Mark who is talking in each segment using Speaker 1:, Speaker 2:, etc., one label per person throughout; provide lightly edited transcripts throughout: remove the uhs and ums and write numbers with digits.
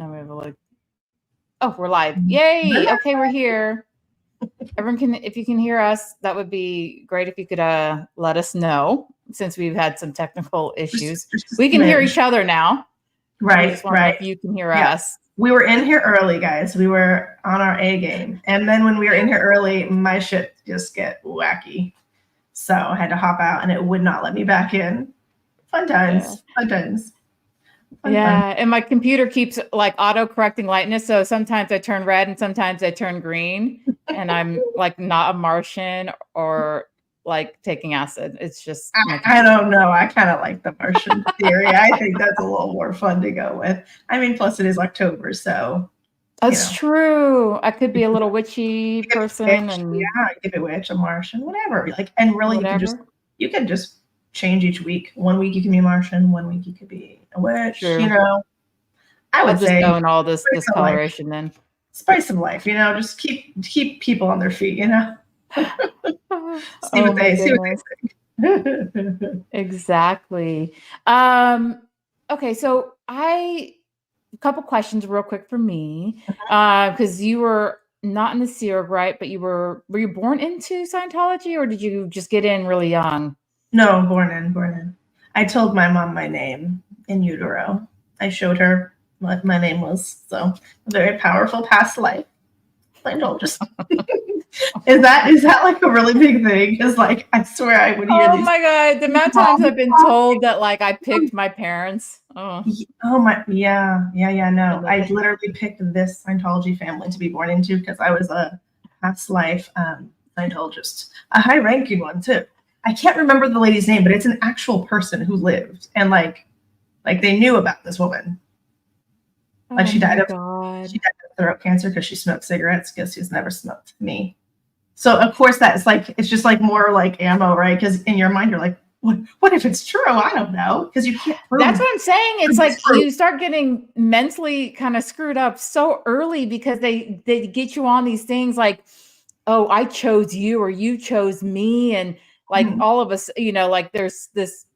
Speaker 1: Now we have like, oh, we're live. Yay. Okay, we're here. Everyone can, if you can hear us, that would be great if you could let us know, since we've had some technical issues. We can hear each other now.
Speaker 2: Right, right.
Speaker 1: If you can hear us.
Speaker 2: We were in here early, guys. We were on our A game. And then when we were in here early, my shit just get wacky. So I had to hop out and it would not let me back in. Fun times. Yeah. Fun times.
Speaker 1: Fun. And my computer keeps like auto-correcting lightness. So sometimes I turn red and sometimes I turn green. And I'm like not a Martian or like taking acid. It's just
Speaker 2: I don't know. I kind of like the Martian theory. I think that's a little more fun to go with. I mean, plus it is October, so
Speaker 1: that's true. I could be a little witchy person, and
Speaker 2: give it witch, a Martian, whatever. Like, and really, you can just change each week. 1 week you can be Martian, 1 week you could be a witch. True. You know, I would say
Speaker 1: own all this discoloration then.
Speaker 2: Spice of life, you know, just keep people on their feet, you know. See what they think.
Speaker 1: Exactly. Okay, so a couple questions real quick for me, because you were not in the Sea Org, right? But were you born into Scientology, or did you just get in really young?
Speaker 2: No, born in. I told my mom my name in utero. I showed her what my name was. So a very powerful past life. I told just. Is that like a really big thing? Because like I swear I would hear.
Speaker 1: Oh my god, the amount of times I've been told that like I picked my parents.
Speaker 2: Oh my, yeah. No, I literally picked this Scientology family to be born into because I was a past life Scientologist, a high-ranking one too. I can't remember the lady's name, but it's an actual person who lived, and like they knew about this woman. Like she died of throat cancer because she smoked cigarettes. Guess who's never smoked? Me. So of course that's like, it's just like more like ammo, right? Because in your mind you're like, what if it's true? I don't know, because you can't prove.
Speaker 1: That's what I'm saying. It's like you start getting mentally kind of screwed up so early because they get you on these things like, oh, I chose you or you chose me, and like all of us, you know, like there's this.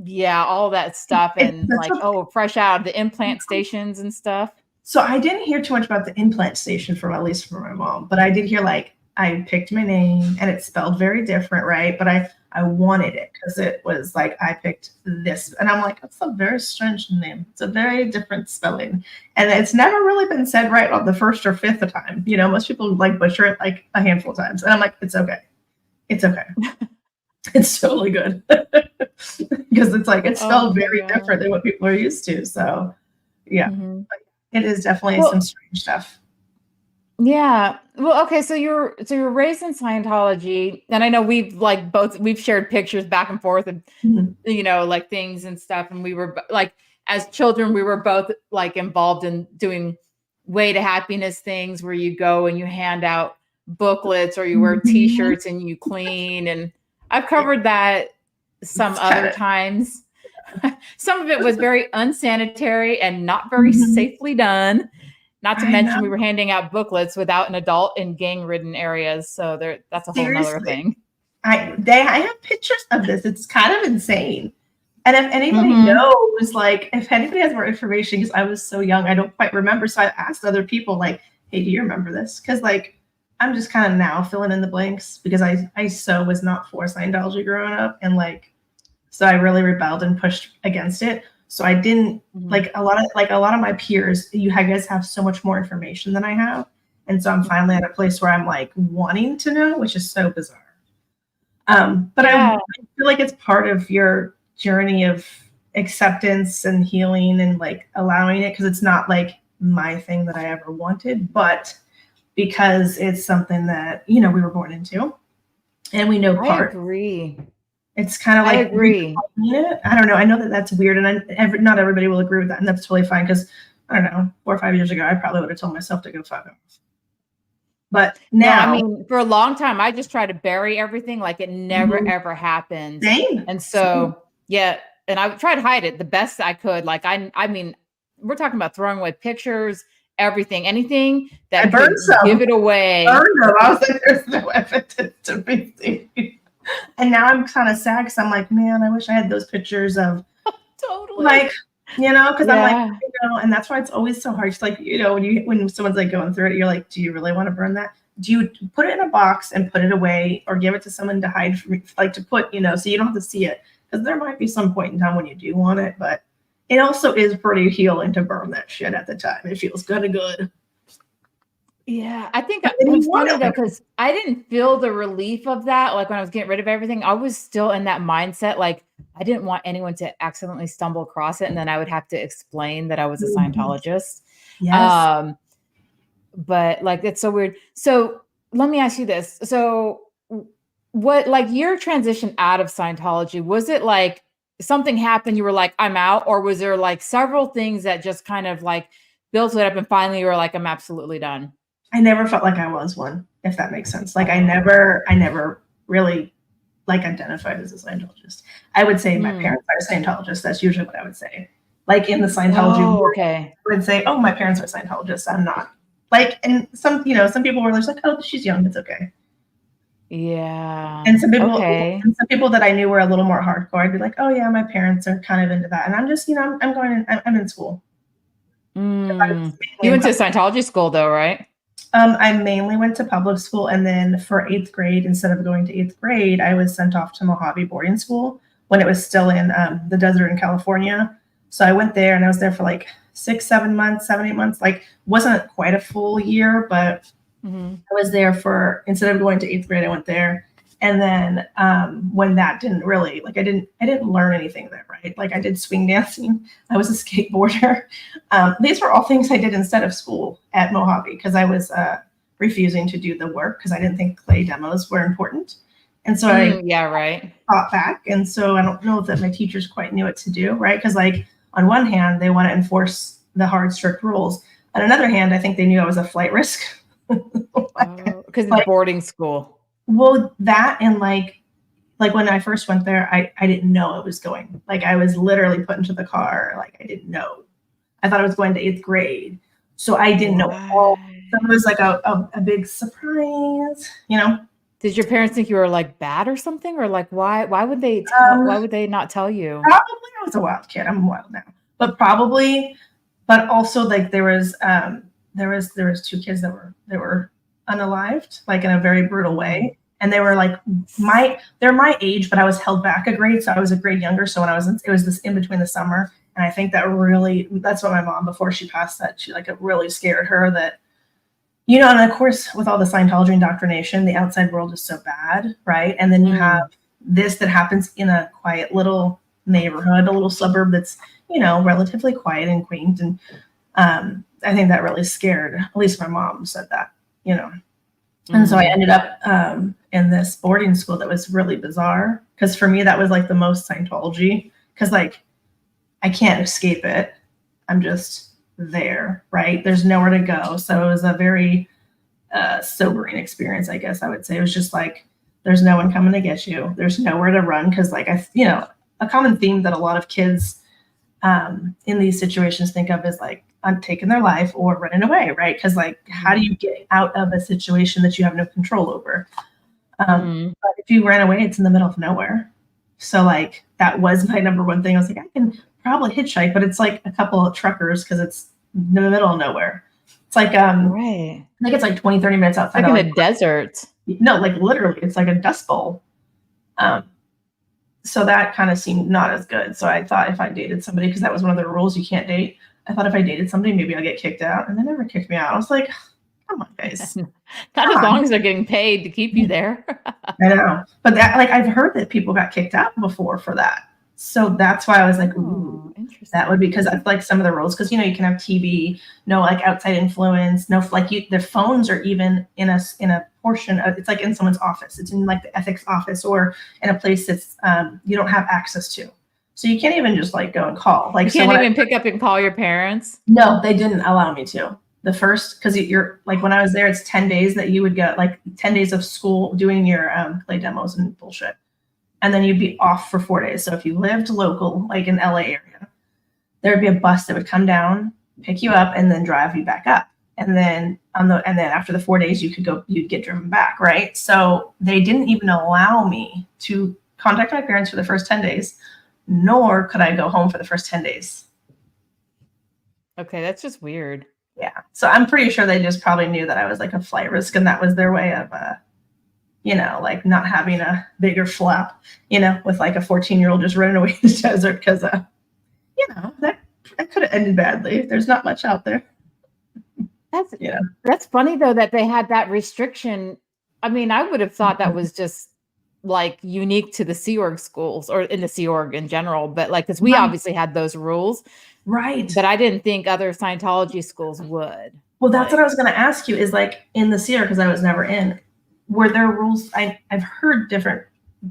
Speaker 1: Yeah, all that stuff, and like, fresh out of the implant stations and stuff.
Speaker 2: So I didn't hear too much about the implant station at least from my mom, but I did hear like I picked my name and it's spelled very different, right? But I wanted it because it was like I picked this, and I'm like, that's a very strange name. It's a very different spelling, and it's never really been said right on the first or fifth time. You know, most people like butcher it like a handful of times, and I'm like, it's okay. It's totally good. Because it's like it's spelled very different than what people are used to. So yeah, it is definitely some strange stuff.
Speaker 1: Yeah. Well, okay. So you're raised in Scientology, and I know we've shared pictures back and forth and you know, like things and stuff. And we were like, as children, we were both like involved in doing Way to Happiness things where you go and you hand out booklets or you wear T-shirts and you clean. And I've covered that some other times. Some of it was very unsanitary and not very safely done. Not to mention we were handing out booklets without an adult in gang-ridden areas. So that's a whole nother thing.
Speaker 2: I have pictures of this. It's kind of insane. And if anybody knows, like if anybody has more information, because I was so young, I don't quite remember. So I asked other people like, hey, do you remember this? Because like I'm just kind of now filling in the blanks because I so was not for Scientology growing up, and like so I really rebelled and pushed against it. So I didn't like a lot of my peers. You guys have so much more information than I have, and so I'm finally at a place where I'm like wanting to know, which is so bizarre. But I feel like it's part of your journey of acceptance and healing and like allowing it, because it's not like my thing that I ever wanted, but because it's something that, you know, we were born into and we know part.
Speaker 1: I agree.
Speaker 2: It's kind of like,
Speaker 1: I agree.
Speaker 2: I don't know. I know that that's weird, and not everybody will agree with that, and that's totally fine. Because I don't know, 4 or 5 years ago, I probably would have told myself to go fuck off. But now,
Speaker 1: I mean, for a long time, I just tried to bury everything, like it never ever happened.
Speaker 2: Same.
Speaker 1: And so, yeah, and I tried to hide it the best I could. Like I mean, we're talking about throwing away pictures, everything, anything that could give it away.
Speaker 2: I burned them. I was like, there's no evidence to be seen. And now I'm kind of sad because I'm like, man, I wish I had those pictures of
Speaker 1: totally
Speaker 2: like You know, because I'm like,
Speaker 1: Yeah.
Speaker 2: and that's why it's always so hard. It's like, when someone's like going through it, you're like, do you really want to burn that? Do you put it in a box and put it away, or give it to someone to hide from, like to put, so you don't have to see it? Because there might be some point in time when you do want it, but it also is pretty healing to burn that shit at the time. It feels kind of good.
Speaker 1: Yeah, I think
Speaker 2: But then you
Speaker 1: it's
Speaker 2: want
Speaker 1: funny
Speaker 2: it
Speaker 1: though,
Speaker 2: later.
Speaker 1: because I didn't feel the relief of that. Like when I was getting rid of everything, I was still in that mindset. Like I didn't want anyone to accidentally stumble across it, and then I would have to explain that I was a
Speaker 2: Mhm.
Speaker 1: Scientologist.
Speaker 2: Yes.
Speaker 1: Um, but like it's so weird. So let me ask you this. So what like your transition out of Scientology, was it like something happened, you were like, I'm out, or was there like several things that just kind of like built it up and finally you were like, I'm absolutely done?
Speaker 2: I never felt like I was one, if that makes sense. Like
Speaker 1: Oh.
Speaker 2: I never really like identified as a Scientologist. I would say my
Speaker 1: Hmm.
Speaker 2: parents are Scientologists. That's usually what I would say. Like in the Scientology
Speaker 1: Oh,
Speaker 2: world,
Speaker 1: okay.
Speaker 2: I would say, oh, my parents are Scientologists. I'm not. Like, and some people were just like, oh, she's young, it's okay.
Speaker 1: Yeah.
Speaker 2: And
Speaker 1: Okay.
Speaker 2: some people that I knew were a little more hardcore. I'd be like, oh yeah, my parents are kind of into that, and I'm just, I'm going, I'm in school. I was
Speaker 1: Mm.
Speaker 2: mainly
Speaker 1: You
Speaker 2: in
Speaker 1: went to Scientology school though, right?
Speaker 2: I mainly went to public school, and then for eighth grade, instead of going to eighth grade, I was sent off to Mojave boarding school when it was still in the desert in California. So I went there, and I was there for like 6, 7 months, 7, 8 months. Like wasn't quite a full year, but
Speaker 1: Hmm.
Speaker 2: I was there for, instead of going to eighth grade, I went there. And then when that didn't really, like I didn't learn anything there, right? Like I did swing dancing, I was a skateboarder. These were all things I did instead of school at Mojave because I was refusing to do the work because I didn't think clay demos were important. And so I
Speaker 1: Mm, yeah, right.
Speaker 2: fought back. And so I don't know that my teachers quite knew what to do, right? Because like on one hand, they want to enforce the hard, strict rules. On another hand, I think they knew I was a flight risk.
Speaker 1: Oh, because it's
Speaker 2: Like,
Speaker 1: boarding school.
Speaker 2: well, that and like when I first went there, I didn't know it was going. Like I was literally put into the car. Like I didn't know. I thought I was going to eighth grade, so I didn't know at all. So it
Speaker 1: Why?
Speaker 2: was like a big surprise, you know.
Speaker 1: Did your parents think you were like bad or something? Or like why would they why
Speaker 2: Um,
Speaker 1: would they not tell you?
Speaker 2: Probably I was a wild kid. I'm wild now, but probably, but also like there was two kids that were unalived, like in a very brutal
Speaker 1: Mm.
Speaker 2: way, and they were like they're my age, but I was held back a grade, so I was a grade younger. So when I was it was this in between the summer, and I think that's what my mom, before she passed, that she like it really scared her that. And of course, with all the Scientology indoctrination, the outside world is so bad, right? And then you have
Speaker 1: Mm.
Speaker 2: this that happens in a quiet little neighborhood, a little suburb that's, relatively quiet and quaint. And I think that really scared, at least my mom said that, you know. And so I
Speaker 1: Mm.
Speaker 2: ended up in this boarding school that was really bizarre because for me, that was like the most Scientology because, like, I can't escape it. I'm just there, right? There's nowhere to go. So it was a very sobering experience, I guess I would say. It was just like, there's no one coming to get you. There's nowhere to run because, like, a common theme that a lot of kids in these situations think of is like taking their life or running away, right? Because, like, how do you get out of a situation that you have no control over?
Speaker 1: Mm.
Speaker 2: But if you ran away, it's in the middle of nowhere. So, like, that was my number one thing. I was like, I can probably hitchhike, but it's like a couple of truckers because it's in the middle of nowhere. It's like
Speaker 1: Right.
Speaker 2: I think it's like 20, 30 minutes outside
Speaker 1: Like
Speaker 2: of
Speaker 1: in
Speaker 2: like,
Speaker 1: the desert.
Speaker 2: no, like literally, it's like a dust bowl. Um, so that kind of seemed not as good. So I thought if I dated somebody, because that was one of the rules, you can't date. I thought if I dated somebody, maybe I'll get kicked out. And they never kicked me out. I was like, come on, guys.
Speaker 1: Not as
Speaker 2: Come
Speaker 1: long as they're getting paid to keep you
Speaker 2: on.
Speaker 1: there.
Speaker 2: I know. But that, like, I've heard that people got kicked out before for that. So that's why I was like, ooh,
Speaker 1: Oh,
Speaker 2: that would be because
Speaker 1: interesting.
Speaker 2: that's like some of the rules. Because you can have TV, no like outside influence, no like the phones are even in a portion of, it's like in someone's office. It's in like the ethics office or in a place that's you don't have access to. So you can't even just like go and call. Like
Speaker 1: You
Speaker 2: so
Speaker 1: can't
Speaker 2: when I
Speaker 1: even pick up and call your parents?
Speaker 2: no, they didn't allow me to. The first, because you're like when I was there, it's 10 days that you would get like 10 days of school doing your play demos and bullshit. And then you'd be off for 4 days. So if you lived local, like in LA area, there would be a bus that would come down, pick you up, and then drive you back up. And then after the 4 days, you'd get driven back, right? So they didn't even allow me to contact my parents for the first 10 days, nor could I go home for the first 10 days.
Speaker 1: Okay, that's just weird.
Speaker 2: Yeah. So I'm pretty sure they just probably knew that I was like a flight risk, and that was their way of, like not having a bigger flap, with like a 14-year-old just running away in the desert because, that could have ended badly. There's not much out there.
Speaker 1: That's funny though that they had that restriction. I mean, I would have thought that was just like unique to the Sea Org schools or in the Sea Org in general, but like because we obviously had those rules,
Speaker 2: Right.
Speaker 1: but I didn't think other Scientology schools would.
Speaker 2: Well, that's what I was going to ask you is like in the Sea Org, because I was never in, were there rules? I've heard different,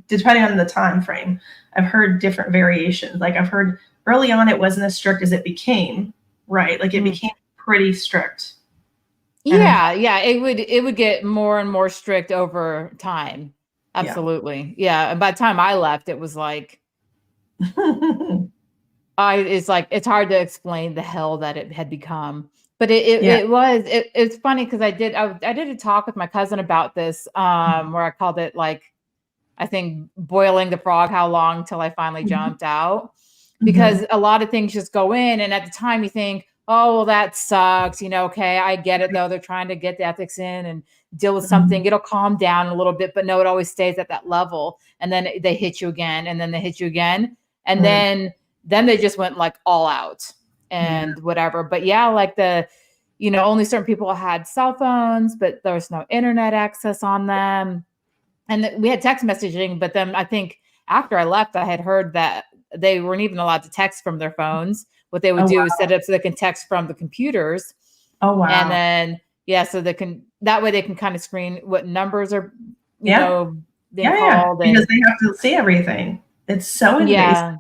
Speaker 2: depending on the time frame, I've heard different variations. Like I've heard early on it wasn't as strict as it became, right? Like it became pretty strict.
Speaker 1: Yeah, it would get more and more strict over time. Absolutely. Yeah. And by the time I left, it was like it's hard to explain the hell that it had become. But it's funny because I did a talk with my cousin about this, where I called it like I think boiling the frog how long till I finally jumped out. Because a lot of things just go in, and at the time you think, oh, well, that sucks. Okay, I get it though. They're trying to get the ethics in and deal with something. It'll calm down a little bit, but no, it always stays at that level. And then they hit you again, and then they hit you again. And then they just went like all out and whatever. But yeah, like only certain people had cell phones, but there was no internet access on them. And we had text messaging, but then I think after I left, I had heard that they weren't even allowed to text from their phones. What they would do is set it up so they can text from the computers.
Speaker 2: Oh, wow.
Speaker 1: And then, so that way they can kind of screen what numbers are, being called.
Speaker 2: Because they have to see everything. It's so invasive.
Speaker 1: Yeah.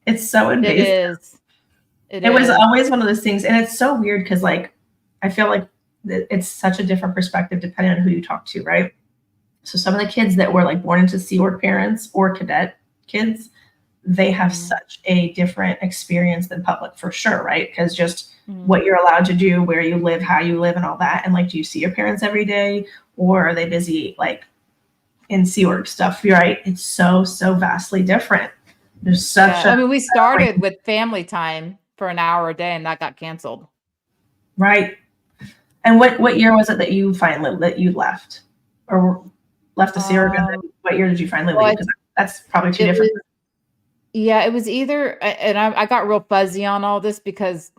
Speaker 2: It's so invasive.
Speaker 1: It is.
Speaker 2: It was always one of those things. And it's so weird because like, I feel like it's such a different perspective depending on who you talk to, right? So some of the kids that were like born into Sea Org parents or cadet kids, they have such a different experience than public for sure, right? Because just what you're allowed to do, where you live, how you live, and all that. And like, do you see your parents every day, or are they busy like in Sea Org stuff? You're right. It's so vastly different. There's such
Speaker 1: I mean, we started with family time for an hour a day, and that got canceled.
Speaker 2: Right. And what year was it that you left, or left the Sea Org? What year did you finally leave? Because that's probably two different.
Speaker 1: It was either, and I got real fuzzy on all this because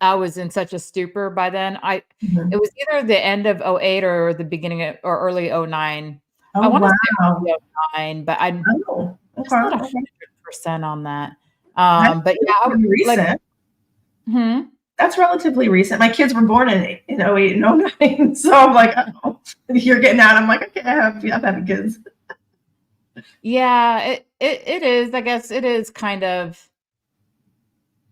Speaker 1: I was in such a stupor by then. It was either the end of 2008 or the beginning of, or early 2009. I want to say 2009, but I'm not 100% on that. But yeah,
Speaker 2: recent. That's relatively recent. My kids were born in 2008 and 2009, so I'm like, oh, you're getting out. I'm like, okay, I'm having kids.
Speaker 1: Yeah, it is. I guess it is kind of.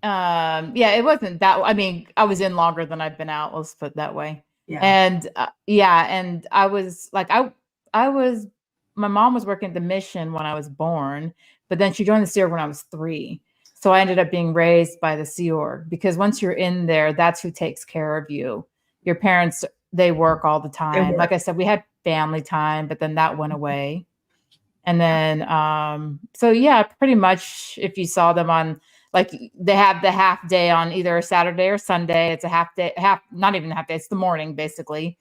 Speaker 1: It wasn't that. I mean, I was in longer than I've been out. Let's put it that way.
Speaker 2: Yeah.
Speaker 1: And and I was like, my mom was working at the mission when I was born, but then she joined the Sea Org when I was 3. So I ended up being raised by the Sea Org because once you're in there, that's who takes care of you. Your parents, they work all the time. Like I said, we had family time, but then that went away. And then, pretty much if you saw them on, like they have the half day on either a Saturday or Sunday, it's a half day, not even a half day, it's the morning basically,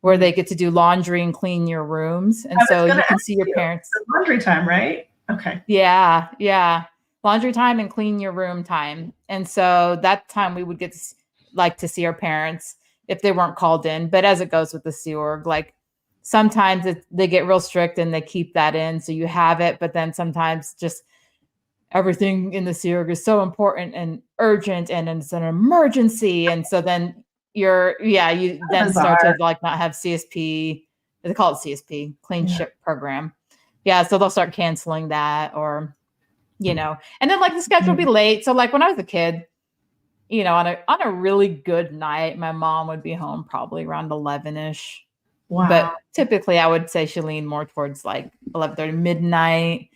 Speaker 1: where they get to do laundry and clean your rooms. And so you can see your parents.
Speaker 2: Laundry time, right? Okay.
Speaker 1: Yeah. Laundry time and clean your room time. And so that time we would get to see our parents if they weren't called in. But as it goes with the Sea Org, like sometimes they get real strict and they keep that in. So you have it, but then sometimes just everything in the Sea Org is so important and urgent and it's an emergency. And so then you then start to like not have CSP. They call it CSP, Clean Ship Program. Yeah. So they'll start canceling that or, and then like the schedule will be late. So like when I was a kid, on a really good night, my mom would be home probably around 11ish.
Speaker 2: Wow.
Speaker 1: But typically I would say she leaned more towards like 11:30, midnight.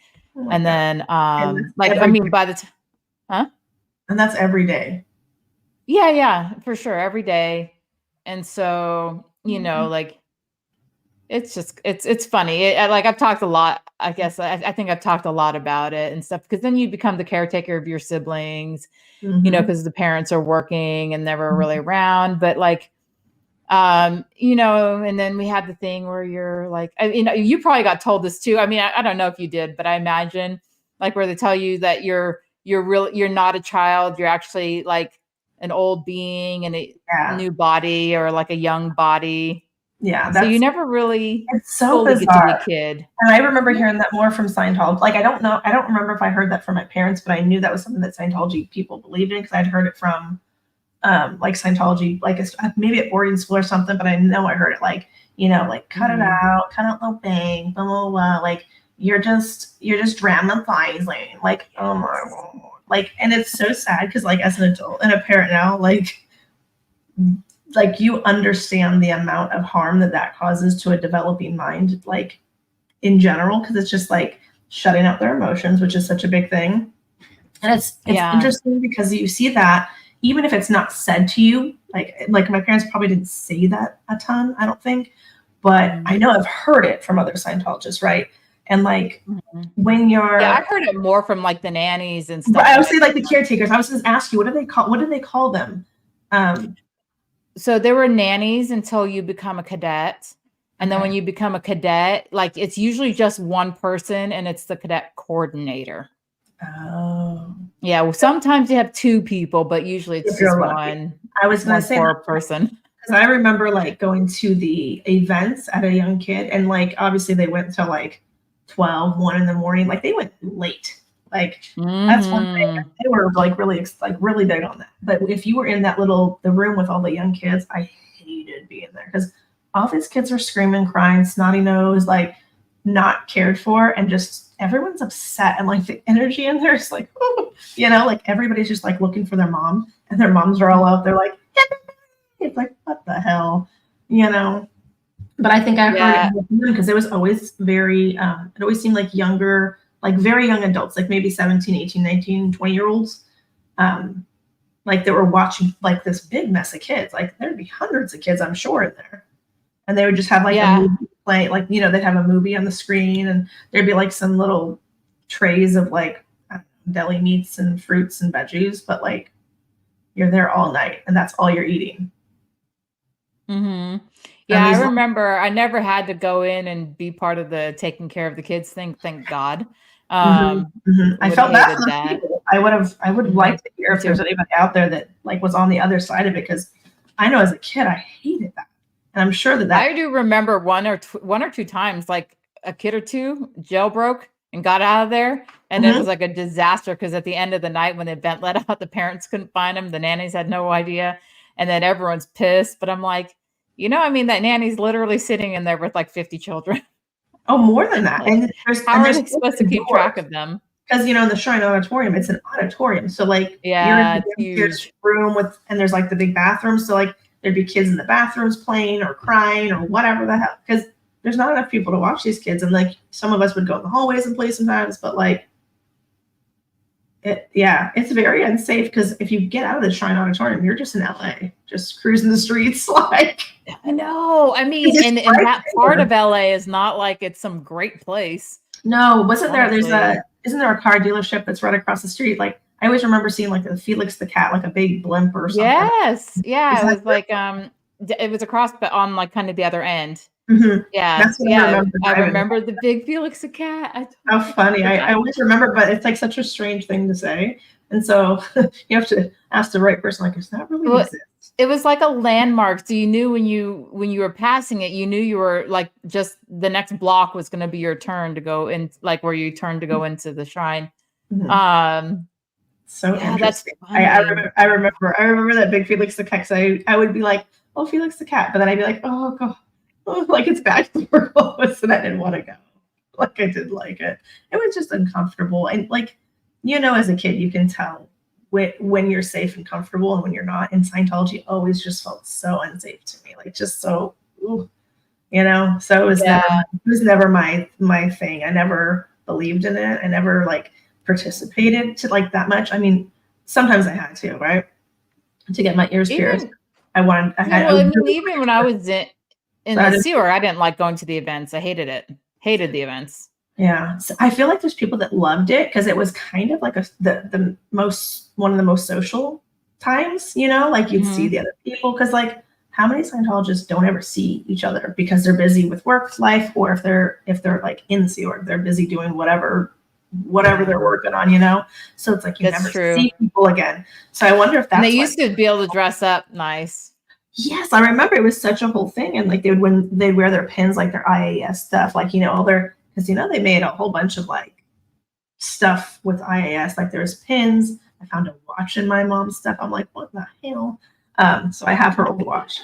Speaker 1: And then by the time, huh?
Speaker 2: And that's every day.
Speaker 1: Yeah, for sure. Every day. And so, like it's just it's funny. Like I've talked a lot. I guess I think I've talked a lot about it and stuff, because then you become the caretaker of your siblings,
Speaker 2: Mhm.
Speaker 1: because the parents are working and never really around. But like, and then we had the thing where you're like, you probably got told this too. I mean, I don't know if you did, but I imagine like where they tell you that you're not a child. You're actually like an old being in a
Speaker 2: Yeah.
Speaker 1: new body, or like a young body.
Speaker 2: Yeah,
Speaker 1: So you never really
Speaker 2: it's so
Speaker 1: fully get to be a
Speaker 2: bizarre.
Speaker 1: kid.
Speaker 2: And I remember hearing that more from Scientology. Like, I don't remember if I heard that from my parents, but I knew that was something that Scientology people believed in because I'd heard it from like Scientology, like maybe at boarding school or something, but I know I heard it like, like cut it out, cut out the bang, blah, blah, blah. Like you're just dramatizing. Like, oh my God. Like, and it's so sad because like as an adult and a parent now, like you understand the amount of harm that causes to a developing mind, like in general, because it's just like shutting out their emotions, which is such a big thing. And it's interesting because you see that even if it's not said to you, like my parents probably didn't say that a ton, I don't think, but I know I've heard it from other Scientologists, right? And like when you're,
Speaker 1: I've heard it more from like the nannies and stuff.
Speaker 2: I would say like the caretakers. I was going to ask you, what do they call them?
Speaker 1: So there were nannies until you become a cadet. And then when you become a cadet, like it's usually just one person, and it's the cadet coordinator.
Speaker 2: Oh.
Speaker 1: Yeah. Well, sometimes you have two people, but usually it's just one.
Speaker 2: I was going to say
Speaker 1: poor person.
Speaker 2: Because I remember like going to the events at a young kid, and like obviously they went until like 12, 1 in the morning. Like they went late. Like that's one thing. They were like really big on that. But if you were in the room with all the young kids, I hated being there because all these kids are screaming, crying, snotty nose, like not cared for, and just everyone's upset, and like the energy in there is like, like everybody's just like looking for their mom, and their moms are all out there like, it's like, what the hell, But I think I heard it because it was always very, it always seemed like younger, like very young adults, like maybe 17, 18, 19, 20-year-olds, like they were watching like this big mess of kids. Like there'd be hundreds of kids, I'm sure, in there. And they would just have like a movie play, like, they'd have a movie on the screen, and there'd be like some little trays of like deli meats and fruits and veggies, but like you're there all night and that's all you're eating.
Speaker 1: Yeah, I remember I never had to go in and be part of the taking care of the kids thing. Thank God.
Speaker 2: I felt bad for those people. I would like to hear if there's anybody out there that like was on the other side of it, because I know as a kid I hated that, and I'm sure that
Speaker 1: I do remember one or two times, like a kid or two jailbroke and got out of there, and it was like a disaster because at the end of the night when the event let out, the parents couldn't find them, the nannies had no idea, and then everyone's pissed. But I'm like, I mean, that nanny's literally sitting in there with like 50 children.
Speaker 2: Oh, more than that.
Speaker 1: Like,
Speaker 2: and
Speaker 1: how are they supposed to keep track of them?
Speaker 2: Because in the Shrine Auditorium, it's an auditorium, so like you're in the huge room and there's like the big bathroom, so like there'd be kids in the bathrooms playing or crying or whatever the hell, because there's not enough people to watch these kids, and like some of us would go in the hallways and play sometimes, but like it's very unsafe, because if you get out of the Shrine Auditorium, you're just in LA, just cruising the streets. Like,
Speaker 1: I know. I mean, and that part of LA is not like it's some great place.
Speaker 2: No, wasn't there? Isn't there a car dealership that's right across the street? Like I always remember seeing like the Felix the cat, like a big blimp or something.
Speaker 1: Yes, yeah, it was like it was across, but on like kind of the other end. Yeah,
Speaker 2: that's what
Speaker 1: I remember the big Felix the cat.
Speaker 2: How funny! I always remember, but it's like such a strange thing to say, and so you have to ask the right person. Like, does that really exist?
Speaker 1: It was like a landmark. So you knew when you were passing it, you knew you were like just the next block was going to be your turn to go in, like where you turned to go into the shrine.
Speaker 2: So interesting. I remember that big Felix the cat. I would be like, oh, Felix the cat, but then I'd be like, oh god. Like it's back to where I was, and I didn't want to go. Like I didn't like it. It was just uncomfortable, and like as a kid, you can tell when you're safe and comfortable and when you're not. And Scientology always just felt so unsafe to me, like just so, so it was never my thing. I never believed in it. I never like participated to like that much. I mean, sometimes I had to, right, to get my ears pierced.
Speaker 1: Even when I was in in the Sea Org, I didn't like going to the events. I hated it. Hated the events.
Speaker 2: Yeah. So I feel like there's people that loved it because it was kind of like the most, one of the most social times, you know, like you'd see the other people. Cause like how many Scientologists don't ever see each other because they're busy with work life, or if they're like in the Sea Org, they're busy doing whatever they're working on, you know? So it's like you never see people again. So I wonder if that's
Speaker 1: and they used to be able to dress up nice.
Speaker 2: Yes, I remember it was such a whole thing. And like they'd wear their pins, like their IAS stuff, like, you know, all their, because you know they made a whole bunch of like stuff with IAS, like there's pins. I found a watch in my mom's stuff. I'm like, what the hell? So I have her old watch.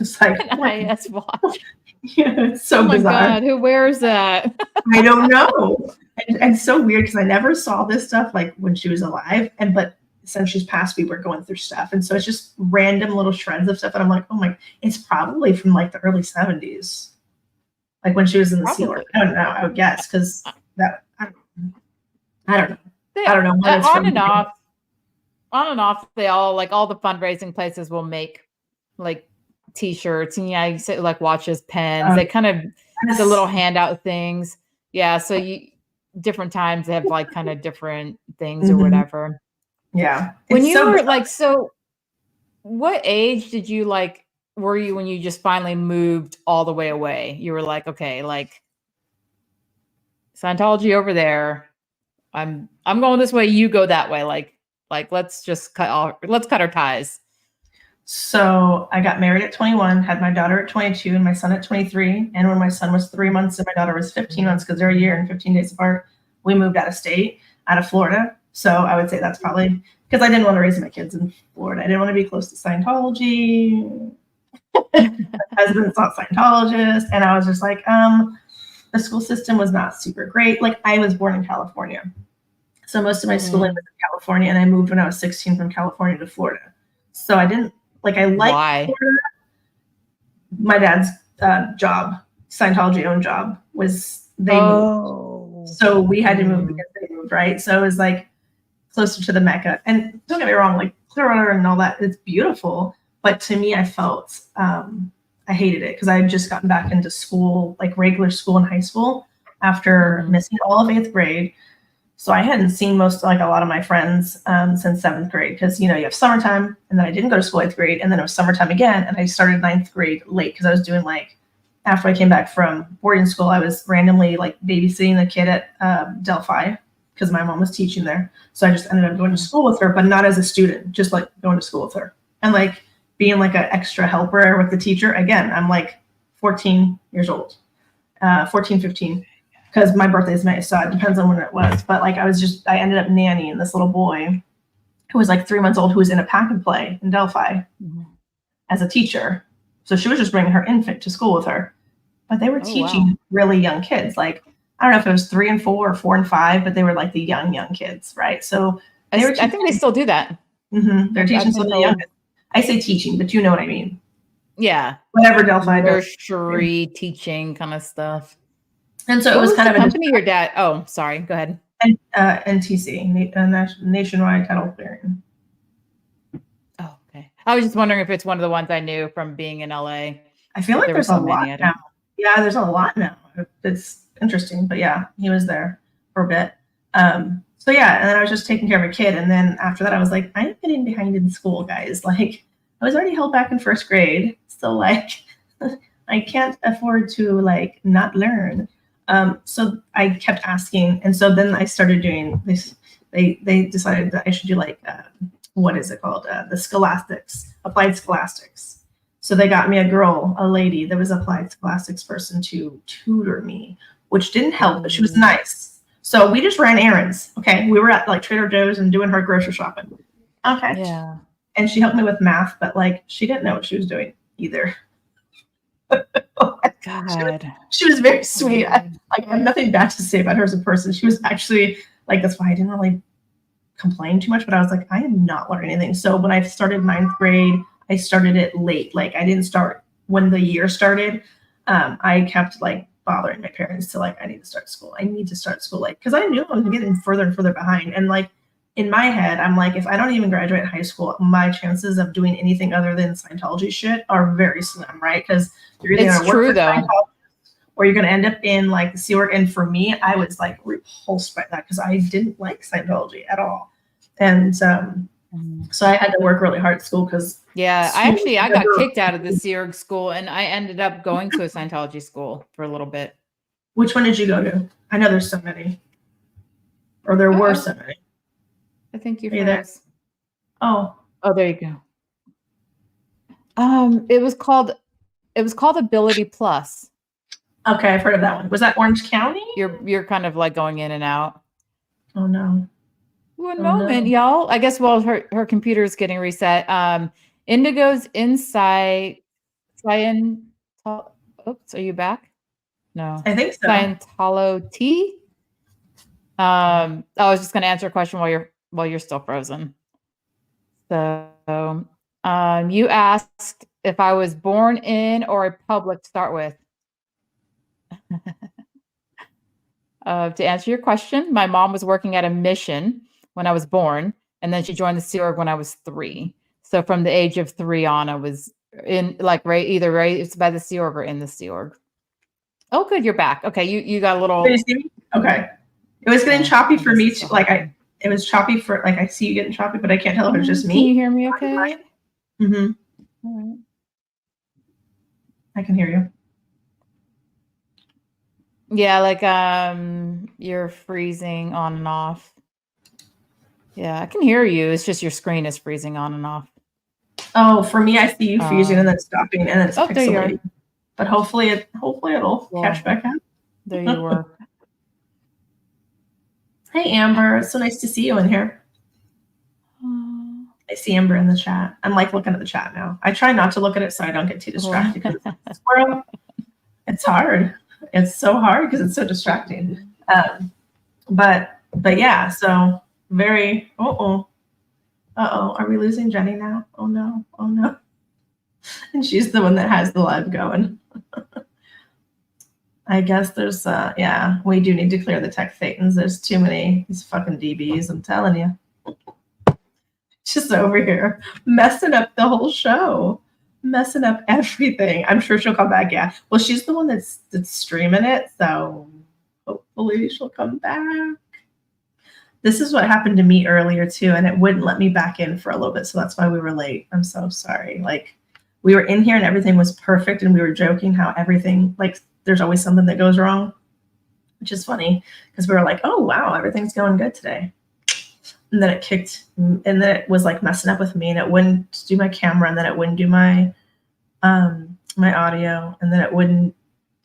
Speaker 2: It's like
Speaker 1: an IAS watch.
Speaker 2: Yeah, it's so bizarre.
Speaker 1: Oh my God, who wears that?
Speaker 2: I don't know. And so weird because I never saw this stuff like when she was alive. But since she's passed, we were going through stuff. And so it's just random little shreds of stuff. And I'm like, oh my, it's probably from like the early 70s. Like when she was in the Sea Org. I don't know, I would guess, because that I don't know. I don't know.
Speaker 1: On and off, they all like all the fundraising places will make like t-shirts and you say like watches, pens, they kind of the little handout things. Yeah. So different times they have like kind of different things or whatever.
Speaker 2: Yeah.
Speaker 1: When you were like, so what age did you like, were you when you just finally moved all the way away? You were like, okay, like Scientology over there. I'm going this way, you go that way. Like let's cut our ties.
Speaker 2: So I got married at 21, had my daughter at 22 and my son at 23. And when my son was 3 months and my daughter was 15 months, because they're a year and 15 days apart, we moved out of state, out of Florida. So I would say that's probably because I didn't want to raise my kids in Florida. I didn't want to be close to Scientology. My husband's not Scientologist. And I was just like, the school system was not super great. Like I was born in California. So most of my schooling was in California. And I moved when I was 16 from California to Florida. So I didn't like, I liked Florida. My dad's job, Scientology owned job, was they moved. So we had to move because they moved, right? So it was like closer to the Mecca. And don't get me wrong, like Clearwater and all that, it's beautiful. But to me, I felt I hated it because I had just gotten back into school, like regular school in high school after missing all of 8th grade. So I hadn't seen a lot of my friends since 7th grade because, you know, you have summertime and then I didn't go to school 8th grade and then it was summertime again. And I started 9th grade late because I was doing like, after I came back from boarding school, I was randomly like babysitting a kid at Delphi because my mom was teaching there. So I just ended up going to school with her, but not as a student, just like going to school with her. And like being like an extra helper with the teacher. Again, I'm like 14 years old, 14, 15. Because my birthday is May, so it depends on when it was. But like I ended up nannying this little boy who was like 3 months old, who was in a pack and play in Delphi as a teacher. So she was just bringing her infant to school with her. But they were teaching really young kids. Like, I don't know if it was 3 and 4 or 4 and 5, but they were like the young kids, right? So
Speaker 1: I think they still do that.
Speaker 2: They're teaching some of the youngest. I say teaching, but you know what I mean.
Speaker 1: Yeah.
Speaker 2: Whatever Delphi does.
Speaker 1: Nursery teaching kind of stuff.
Speaker 2: And so it was kind of a
Speaker 1: company your dad. Oh, sorry. Go ahead.
Speaker 2: And NTC, Nationwide Title Clearing.
Speaker 1: Oh, okay. I was just wondering if it's one of the ones I knew from being in LA.
Speaker 2: I feel like there's a lot now. Yeah, there's a lot now. It's interesting, but yeah, he was there for a bit. So yeah, and then I was just taking care of a kid, and then after that, I was like, I'm getting behind in school, guys. Like, I was already held back in 1st grade, so like, I can't afford to like not learn. So I kept asking. And so then I started doing this. They decided that I should do like, what is it called? The scholastics, applied scholastics. So they got me a lady that was applied scholastics person to tutor me, which didn't help, but she was nice. So we just ran errands. Okay. We were at like Trader Joe's and doing her grocery shopping. Okay.
Speaker 1: Yeah.
Speaker 2: And she helped me with math, but like, she didn't know what she was doing either.
Speaker 1: God.
Speaker 2: She was very sweet. I have nothing bad to say about her as a person. She was actually like, that's why I didn't really complain too much, but I was like, I am not learning anything. So when I started 9th grade, I started it late. Like I didn't start when the year started. I kept like bothering my parents to like, I need to start school. I need to start school. Like, cause I knew I was getting further and further behind. And like, in my head, I'm like, if I don't even graduate high school, my chances of doing anything other than Scientology shit are very slim, right? Because you're either going to work for Scientology or you're going to end up in like the Sea Org. And for me, I was like repulsed by that because I didn't like Scientology at all. And so I had to work really hard at school because
Speaker 1: I got kicked out of the Sea Org school and I ended up going to a Scientology school for a little bit.
Speaker 2: Which one did you go to? I know there's so many. Or there were so many.
Speaker 1: I think you froze.
Speaker 2: Oh,
Speaker 1: there you go. It was called Ability Plus.
Speaker 2: Okay, I've heard of that one. Was that Orange County?
Speaker 1: You're kind of like going in and out.
Speaker 2: Oh no.
Speaker 1: One moment, y'all. I guess while her computer is getting reset. Indigo's inside oops, are you back? No.
Speaker 2: I think so.
Speaker 1: Scientology. I was just gonna answer a question while you're still frozen. So you asked if I was born in or a public to start with. To answer your question, my mom was working at a mission when I was born, and then she joined the Sea Org when I was 3. So from the age of 3 on, I was in either raised by the Sea Org or in the Sea Org. Oh, good, you're back. Okay, you got a little.
Speaker 2: Did you see me? Okay, it was getting choppy for me too. It was choppy for I see you getting choppy, but I can't tell if it's just me.
Speaker 1: Can you hear me? Okay.
Speaker 2: Mm-hmm.
Speaker 1: All right.
Speaker 2: I can hear you.
Speaker 1: Yeah, you're freezing on and off. Yeah, I can hear you. It's just your screen is freezing on and off.
Speaker 2: Oh, for me, I see you freezing and then stopping, and then it's pixelating.
Speaker 1: There you are.
Speaker 2: But hopefully it'll catch back up.
Speaker 1: There you were.
Speaker 2: Hey, Amber. It's so nice to see you in here. I see Amber in the chat. I'm like looking at the chat now. I try not to look at it so I don't get too distracted. It's hard. It's so hard because it's so distracting. But yeah, so very, are we losing Jenni now? Oh no. And she's the one that has the live going. I guess there's, we do need to clear the tech thetans. There's too many, these fucking DBs, I'm telling you. Just over here, messing up the whole show. Messing up everything. I'm sure she'll come back. Yeah. Well, she's the one that's streaming it, so hopefully she'll come back. This is what happened to me earlier too, and it wouldn't let me back in for a little bit, so that's why we were late. I'm so sorry. Like, we were in here and everything was perfect, and we were joking how everything, like, there's always something that goes wrong, which is funny because we were like, oh wow, everything's going good today. And then it kicked, and then it was like messing up with me, and it wouldn't do my camera, and then it wouldn't do my my audio, and then it wouldn't,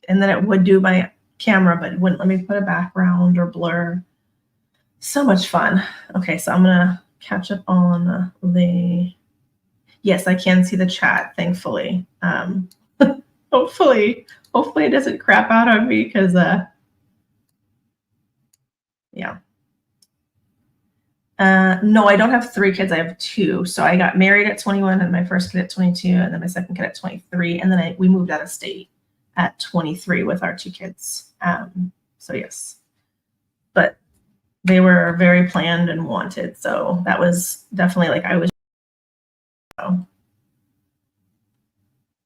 Speaker 2: and then it would do my camera, but it wouldn't let me put a background or blur. So much fun. Okay, so I'm gonna catch up on the. Yes, I can see the chat, thankfully. Hopefully it doesn't crap out on me because yeah. No, I don't have 3 kids. I have 2. So I got married at 21 and my first kid at 22 and then my second kid at 23. And then we moved out of state at 23 with our 2 kids. So yes, but they were very planned and wanted. So that was definitely like, I was.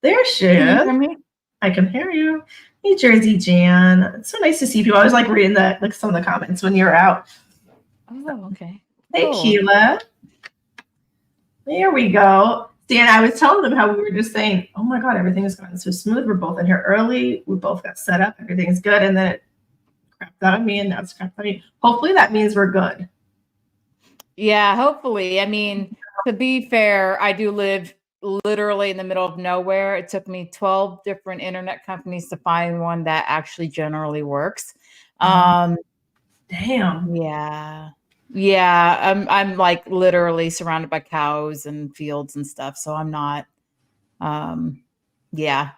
Speaker 2: There she is.
Speaker 1: Can you hear me?
Speaker 2: I can hear you. Hey, Jersey Jan. It's so nice to see people. I was like reading some of the comments when you were out.
Speaker 1: Oh, okay.
Speaker 2: Hey, cool. Keela. There we go. Dan, I was telling them how we were just saying, oh my God, everything is going so smooth. We're both in here early. We both got set up. Everything's good. And then it crapped out on me and now it's crapped on me. Hopefully that means we're good.
Speaker 1: Yeah, hopefully. I mean, to be fair, I do live literally in the middle of nowhere. It took me 12 different internet companies to find one that actually generally works.
Speaker 2: Damn.
Speaker 1: Yeah. I'm like literally surrounded by cows and fields and stuff. So I'm not, we're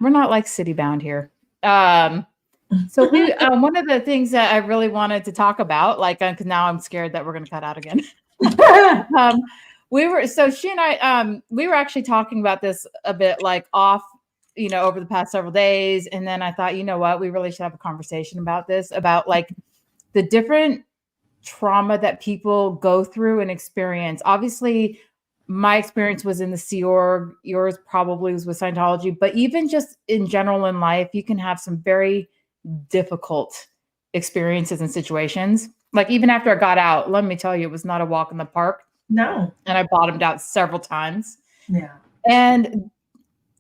Speaker 1: not like city bound here. So one of the things that I really wanted to talk about, like, because now I'm scared that we're going to cut out again. She and I, we were actually talking about this a bit like off, over the past several days. And then I thought, you know what, we really should have a conversation about this, about like the different trauma that people go through and experience. Obviously, my experience was in the Sea Org, yours probably was with Scientology, but even just in general in life, you can have some very difficult experiences and situations. Like even after I got out, let me tell you, it was not a walk in the park.
Speaker 2: No.
Speaker 1: And I bottomed out several times.
Speaker 2: Yeah.
Speaker 1: And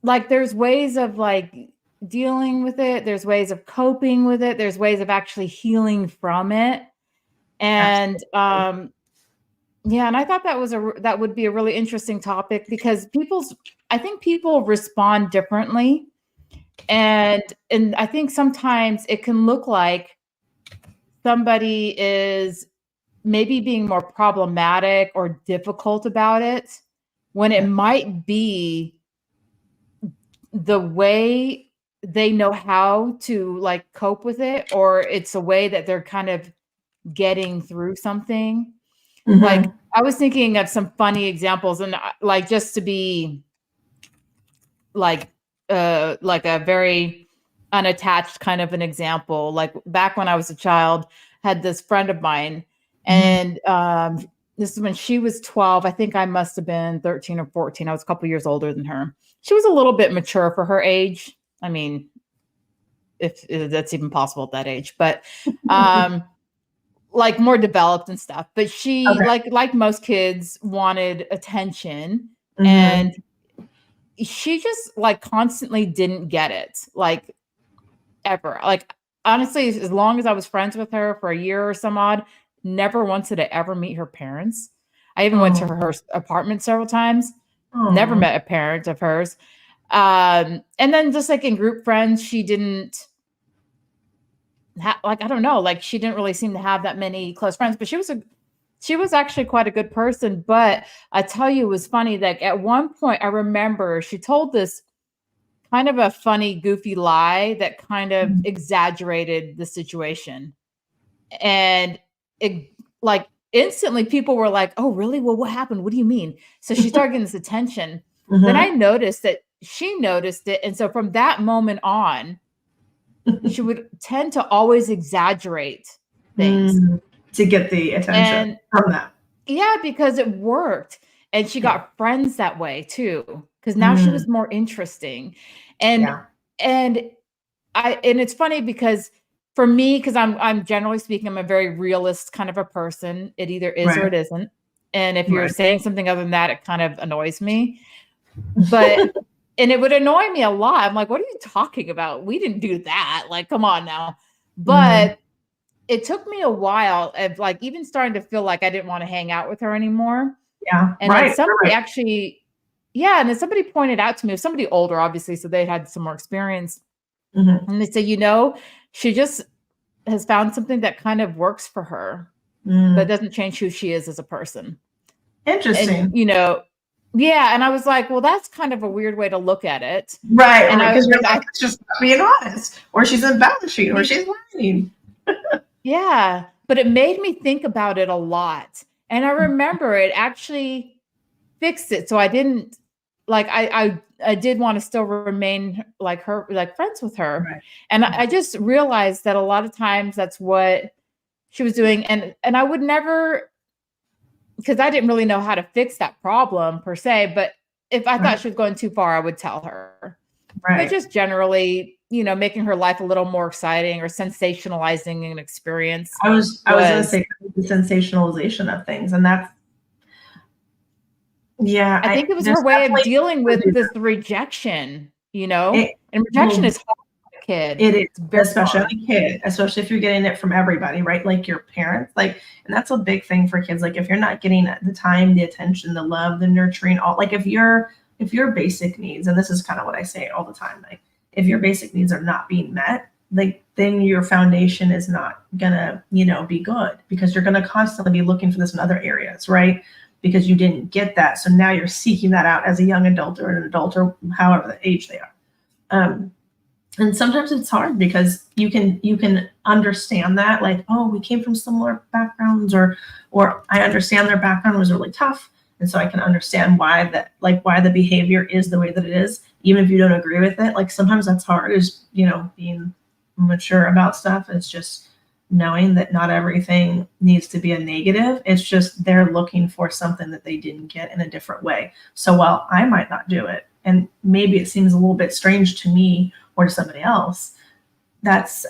Speaker 1: like there's ways of like dealing with it, there's ways of coping with it, there's ways of actually healing from it. And yeah, and I thought that would be a really interesting topic because I think people respond differently. And I think sometimes it can look like somebody is maybe being more problematic or difficult about it when it might be the way they know how to like cope with it, or it's a way that they're kind of getting through something. Like I was thinking of some funny examples, and like just to be like a very unattached kind of an example. Like back when I was a child, had this friend of mine, and this is when she was 12. I think I must have been 13 or 14. I was a couple years older than her. She was a little bit mature for her age. I mean, if that's even possible at that age, but like more developed and stuff. But she, like most kids, wanted attention, and she just like constantly didn't get it, like ever. Like honestly, as long as I was friends with her for a year or some odd, never once did I ever meet her parents. I even went to her apartment several times. Never met a parent of hers. And then just like in group friends, she didn't like, I don't know, like she didn't really seem to have that many close friends, but she was actually quite a good person. But I tell you, it was funny. Like at one point, I remember she told this kind of a funny, goofy lie that kind of exaggerated the situation. And it like instantly people were like, oh, really? Well, what happened? What do you mean? So she started getting this attention. Then I noticed that she noticed it. And so from that moment on, she would tend to always exaggerate things
Speaker 2: to get the attention from that.
Speaker 1: Yeah, because it worked. And she got friends that way too, because now she was more interesting. And it's funny because for me, because I'm generally speaking, I'm a very realist kind of a person. It either is or it isn't. And if you're saying something other than that, it kind of annoys me. But and it would annoy me a lot. I'm like, what are you talking about? We didn't do that. Like, come on now. But it took me a while of like even starting to feel like I didn't want to hang out with her anymore.
Speaker 2: Yeah.
Speaker 1: And then somebody actually, and then somebody pointed out to me, somebody older, obviously, so they had some more experience. And they said, she just has found something that kind of works for her, but doesn't change who she is as a person.
Speaker 2: Interesting.
Speaker 1: And, and I was like, well, that's kind of a weird way to look at it.
Speaker 2: Right. And because you're like, it's just being honest, or she's embellishing, or she's lying.
Speaker 1: Yeah. But it made me think about it a lot. And I remember it actually fixed it. So I didn't like, I did want to still remain like her, like friends with her.
Speaker 2: Right.
Speaker 1: And I just realized that a lot of times that's what she was doing. And I would never, because I didn't really know how to fix that problem per se, but if I thought she was going too far, I would tell her. But just generally, making her life a little more exciting or sensationalizing an experience.
Speaker 2: I was going to say the sensationalization of things, and that's
Speaker 1: I think it was her way of dealing with this rejection, and rejection is hard for a kid.
Speaker 2: It is, especially a kid, especially if you're getting it from everybody, right? Like your parents, and that's a big thing for kids. Like if you're not getting the time, the attention, the love, the nurturing, all like if your basic needs, and this is kind of what I say all the time, like if your basic needs are not being met, like then your foundation is not gonna, be good, because you're gonna constantly be looking for this in other areas, right? Because you didn't get that. So now you're seeking that out as a young adult or an adult or however the age they are. And sometimes it's hard because you can understand that, like, oh, we came from similar backgrounds, or I understand their background was really tough. And so I can understand why the behavior is the way that it is, even if you don't agree with it. Like sometimes that's hard, is, being mature about stuff. It's just knowing that not everything needs to be a negative. It's just they're looking for something that they didn't get in a different way. So while I might not do it, and maybe it seems a little bit strange to me or to somebody else, that's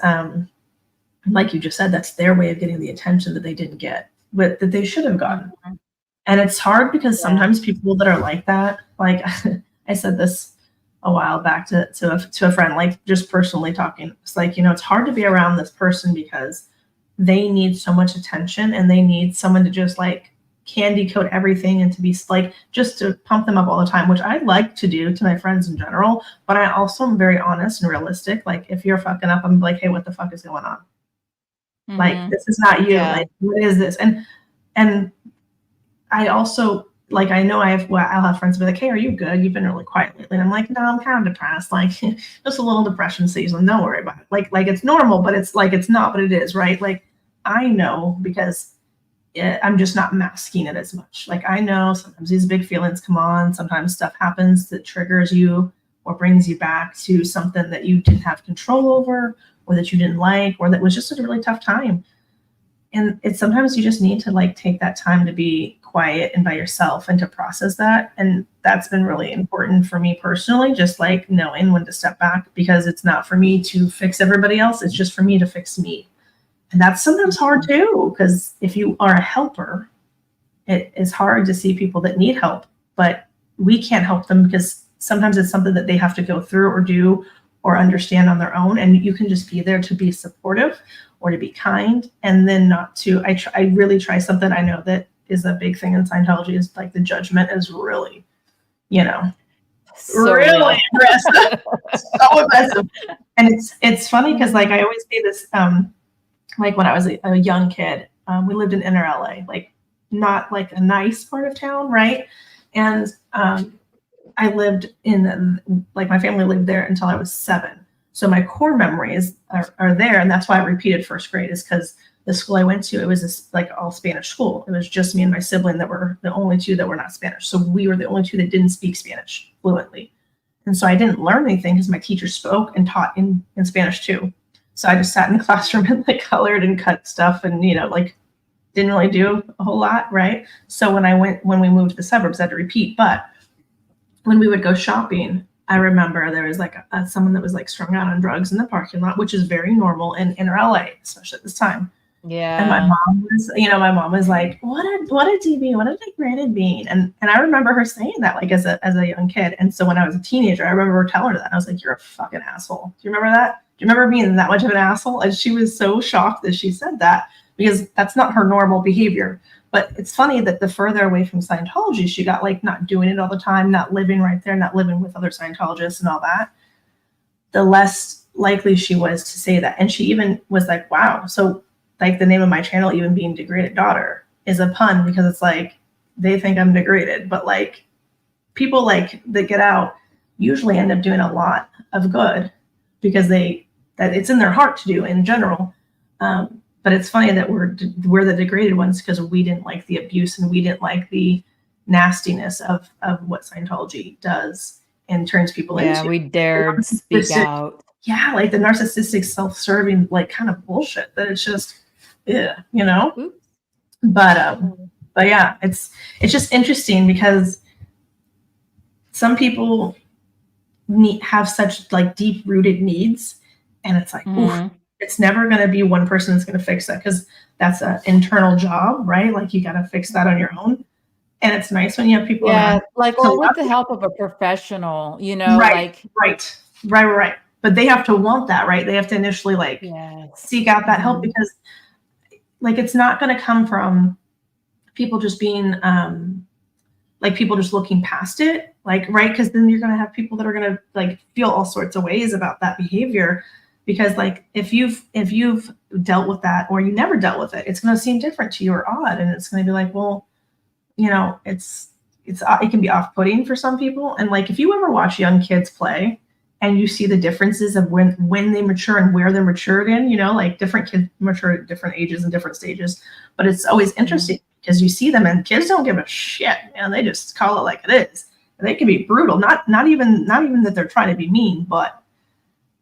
Speaker 2: like you just said, that's their way of getting the attention that they didn't get, but that they should have gotten.
Speaker 1: Mhm.
Speaker 2: And it's hard because
Speaker 1: Yeah.
Speaker 2: sometimes people that are like that, like I said this a while back to a friend, like just personally talking, it's like, it's hard to be around this person because they need so much attention and they need someone to just like candy coat everything and to be like, just to pump them up all the time, which I like to do to my friends in general. But I also am very honest and realistic. Like if you're fucking up, I'm like, hey, what the fuck is going on? Like, this is not you.
Speaker 1: Yeah.
Speaker 2: Like, what is this? And I also, like, I know I'll have friends be like, hey, are you good? You've been really quiet lately. And I'm like, no, I'm kind of depressed. Like, just a little depression season. Don't worry about it. Like it's normal, but it's like, it's not, but it is, right? Like, I know because I'm just not masking it as much. Like, I know sometimes these big feelings come on. Sometimes stuff happens that triggers you or brings you back to something that you didn't have control over or that you didn't like, or that was just a really tough time. And it's sometimes you just need to like take that time to be quiet and by yourself and to process that. And that's been really important for me personally, just like knowing when to step back, because it's not for me to fix everybody else. It's just for me to fix me. And that's sometimes hard too, because if you are a helper, it is hard to see people that need help, but we can't help them because sometimes it's something that they have to go through or do or understand on their own. And you can just be there to be supportive or to be kind, and then not to, I really try something I know that is a big thing in Scientology is like the judgment is really,
Speaker 1: So
Speaker 2: really
Speaker 1: real.
Speaker 2: aggressive, so aggressive. And it's funny because like I always say this, like when I was a young kid, we lived in inner LA, like not like a nice part of town, right? And I lived in, like my family lived there until I was 7. So my core memories are there. And that's why I repeated first grade, is because the school I went to, it was this like all Spanish school. It was just me and my sibling that were the only two that were not Spanish. So we were the only two that didn't speak Spanish fluently. And so I didn't learn anything because my teacher spoke and taught in Spanish too. So I just sat in the classroom and like colored and cut stuff and, like didn't really do a whole lot. Right. So when we moved to the suburbs, I had to repeat. But when we would go shopping, I remember there was like someone that was like strung out on drugs in the parking lot, which is very normal in inner LA, especially at this time.
Speaker 1: Yeah.
Speaker 2: And my mom was like, what a DB, what a degraded being. And I remember her saying that like as a young kid. And so when I was a teenager, I remember telling her that. I was like, you're a fucking asshole. Do you remember that? Do you remember being that much of an asshole? And she was so shocked that she said that, because that's not her normal behavior. But it's funny that the further away from Scientology she got, like not doing it all the time, not living right there, not living with other Scientologists and all that, the less likely she was to say that. And she even was like, wow. So like the name of my channel even being Degraded Daughter is a pun, because it's like they think I'm degraded, but like people like that get out usually end up doing a lot of good because that it's in their heart to do in general. But it's funny that we're the degraded ones because we didn't like the abuse and we didn't like the nastiness of what Scientology does and turns people into.
Speaker 1: Yeah, we dared speak out.
Speaker 2: Yeah, like the narcissistic, self-serving, like kind of bullshit that it's just, yeah,
Speaker 1: Oops.
Speaker 2: But yeah, it's just interesting because some people have such like deep-rooted needs, and it's like, oof. It's never going to be one person that's going to fix that, because that's an internal job, right? Like you got to fix that on your own. And it's nice when you have people around.
Speaker 1: Like, or with the help of a professional,
Speaker 2: right, right. But they have to want that, right? They have to initially like seek out that help, because like it's not going to come from people just being like people just looking past it, like, right? Because then you're going to have people that are going to like feel all sorts of ways about that behavior. Because like if you've dealt with that or you never dealt with it, it's going to seem different to you or odd, and it's going to be like, well, it can be off-putting for some people. And like if you ever watch young kids play and you see the differences of when they mature and where they're matured in, like different kids mature at different ages and different stages, but it's always interesting because you see them and kids don't give a shit, man. They just call it like it is. And they can be brutal, not even that they're trying to be mean, but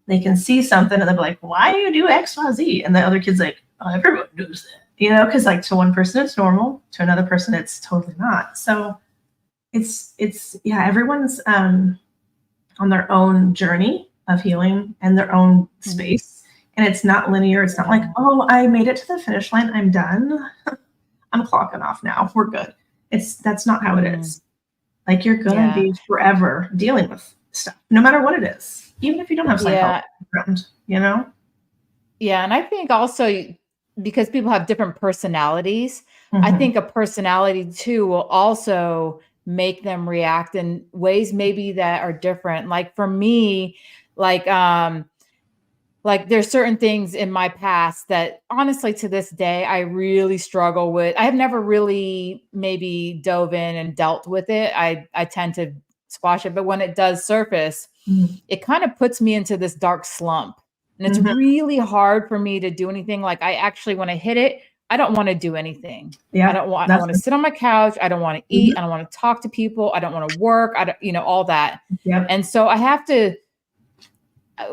Speaker 2: they can see something and they'll be like, why do you do X, Y, Z? And the other kid's like, oh, everyone knows that, you know, because like to one person it's normal, to another person it's totally not. So it's yeah, everyone's on their own journey of healing and their own space. And it's not linear. It's not like, oh, I made it to the finish line. I'm done. I'm clocking off now. We're good. That's not how it is. Like you're gonna be forever dealing with stuff, no matter what it is, even if you don't have psychology background, you know?
Speaker 1: Yeah. And I think also because people have different personalities, I think a personality too will also make them react in ways maybe that are different. Like for me, like there's certain things in my past that honestly to this day I really struggle with. I have never really maybe dove in and dealt with it. I tend to squash it, but when it does surface, it kind of puts me into this dark slump. And it's really hard for me to do anything. Like I actually, when I hit it, I don't want to do anything. I want to sit on my couch. I don't want to eat. I don't want to talk to people. I don't want to work. I don't, you know, all that. And so I have to,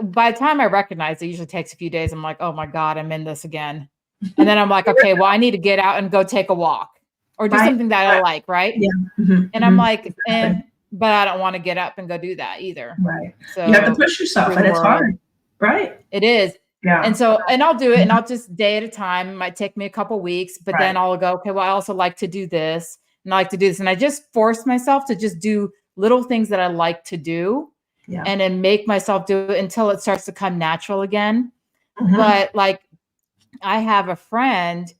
Speaker 1: by the time I recognize it usually takes a few days. I'm like, oh my God, I'm in this again. And then I'm like, okay, well, I need to get out and go take a walk or do something that I like. Right. And I'm like, but I don't want to get up and go do that either.
Speaker 2: Right. So you have to push yourself and it's hard. Right.
Speaker 1: It is. Yeah. And so, and I'll do it and I'll just day at a time. It might take me a couple weeks, but then I'll go, okay, well, I also like to do this and I like to do this. And I just force myself to just do little things that I like to do and then make myself do it until it starts to come natural again. But like, I have a friend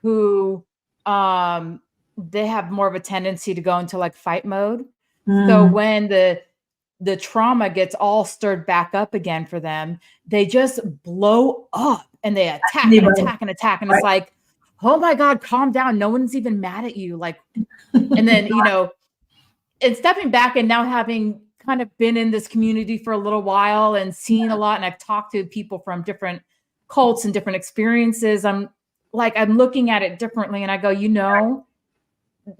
Speaker 1: who, they have more of a tendency to go into like fight mode. So when the trauma gets all stirred back up again for them, they just blow up and they attack and attack and attack. And it's like, oh my God, calm down. No one's even mad at you. Like, and then, you know, and stepping back and now having kind of been in this community for a little while and seen a lot. And I've talked to people from different cults and different experiences. I'm looking at it differently. And I go, you know,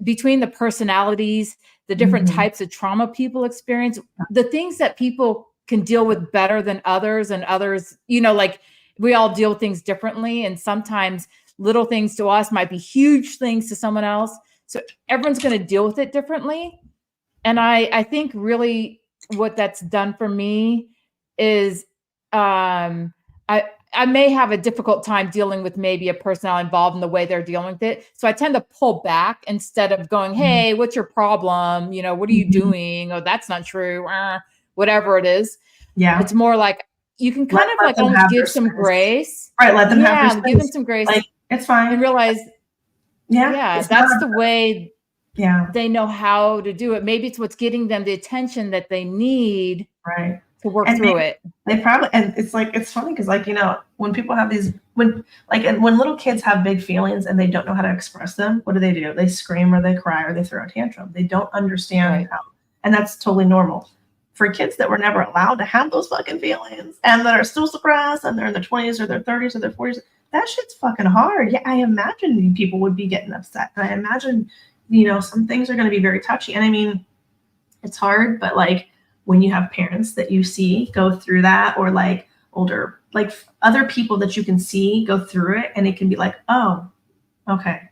Speaker 1: between the personalities, the different types of trauma people experience, the things that people can deal with better than others and others, you know, like we all deal with things differently. And sometimes little things to us might be huge things to someone else. So everyone's going to deal with it differently. And I think really what that's done for me is I may have a difficult time dealing with maybe a person involved in the way they're dealing with it. So I tend to pull back instead of going, hey, what's your problem? You know, what are you doing? Oh, that's not true. Whatever it is. Yeah. It's more like you can kind of like almost give some grace.
Speaker 2: Right. Let them have
Speaker 1: give them some grace.
Speaker 2: Like, it's fine.
Speaker 1: And realize, that's the way they know how to do it. Maybe it's what's getting them the attention that they need.
Speaker 2: Right.
Speaker 1: To work through it.
Speaker 2: They probably, and it's like, it's funny because like, you know, when people have these, when little kids have big feelings and they don't know how to express them, what do? They scream or they cry or they throw a tantrum. They don't understand how, and that's totally normal. For kids that were never allowed to have those fucking feelings and that are still suppressed and they're in their 20s or their 30s or their 40s, that shit's fucking hard. Yeah, I imagine people would be getting upset. And I imagine, you know, some things are going to be very touchy. And I mean, it's hard, but like, when you have parents that you see go through that or like older, like other people that you can see go through it and it can be like, oh, okay.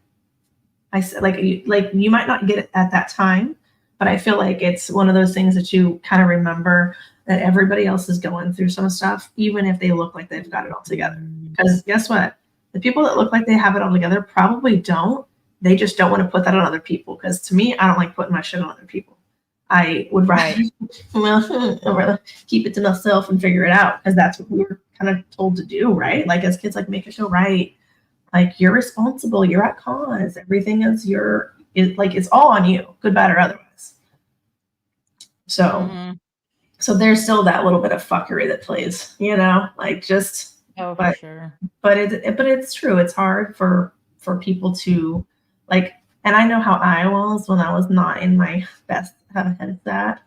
Speaker 2: I said like you might not get it at that time, but I feel like it's one of those things that you kind of remember that everybody else is going through some stuff, even if they look like they've got it all together. Because guess what? The people that look like they have it all together probably don't. They just don't want to put that on other people. Because to me, I don't like putting my shit on other people. I would rather, keep it to myself and figure it out because that's what we were kind of told to do, right? Like as kids, like make it feel right. Like you're responsible, you're at cause. Everything is it's all on you, good, bad, or otherwise. So, so there's still that little bit of fuckery that plays, you know, like just.
Speaker 1: Oh, for sure.
Speaker 2: But it's true. It's hard for people to like, and I know how I was when I was not in my best headset.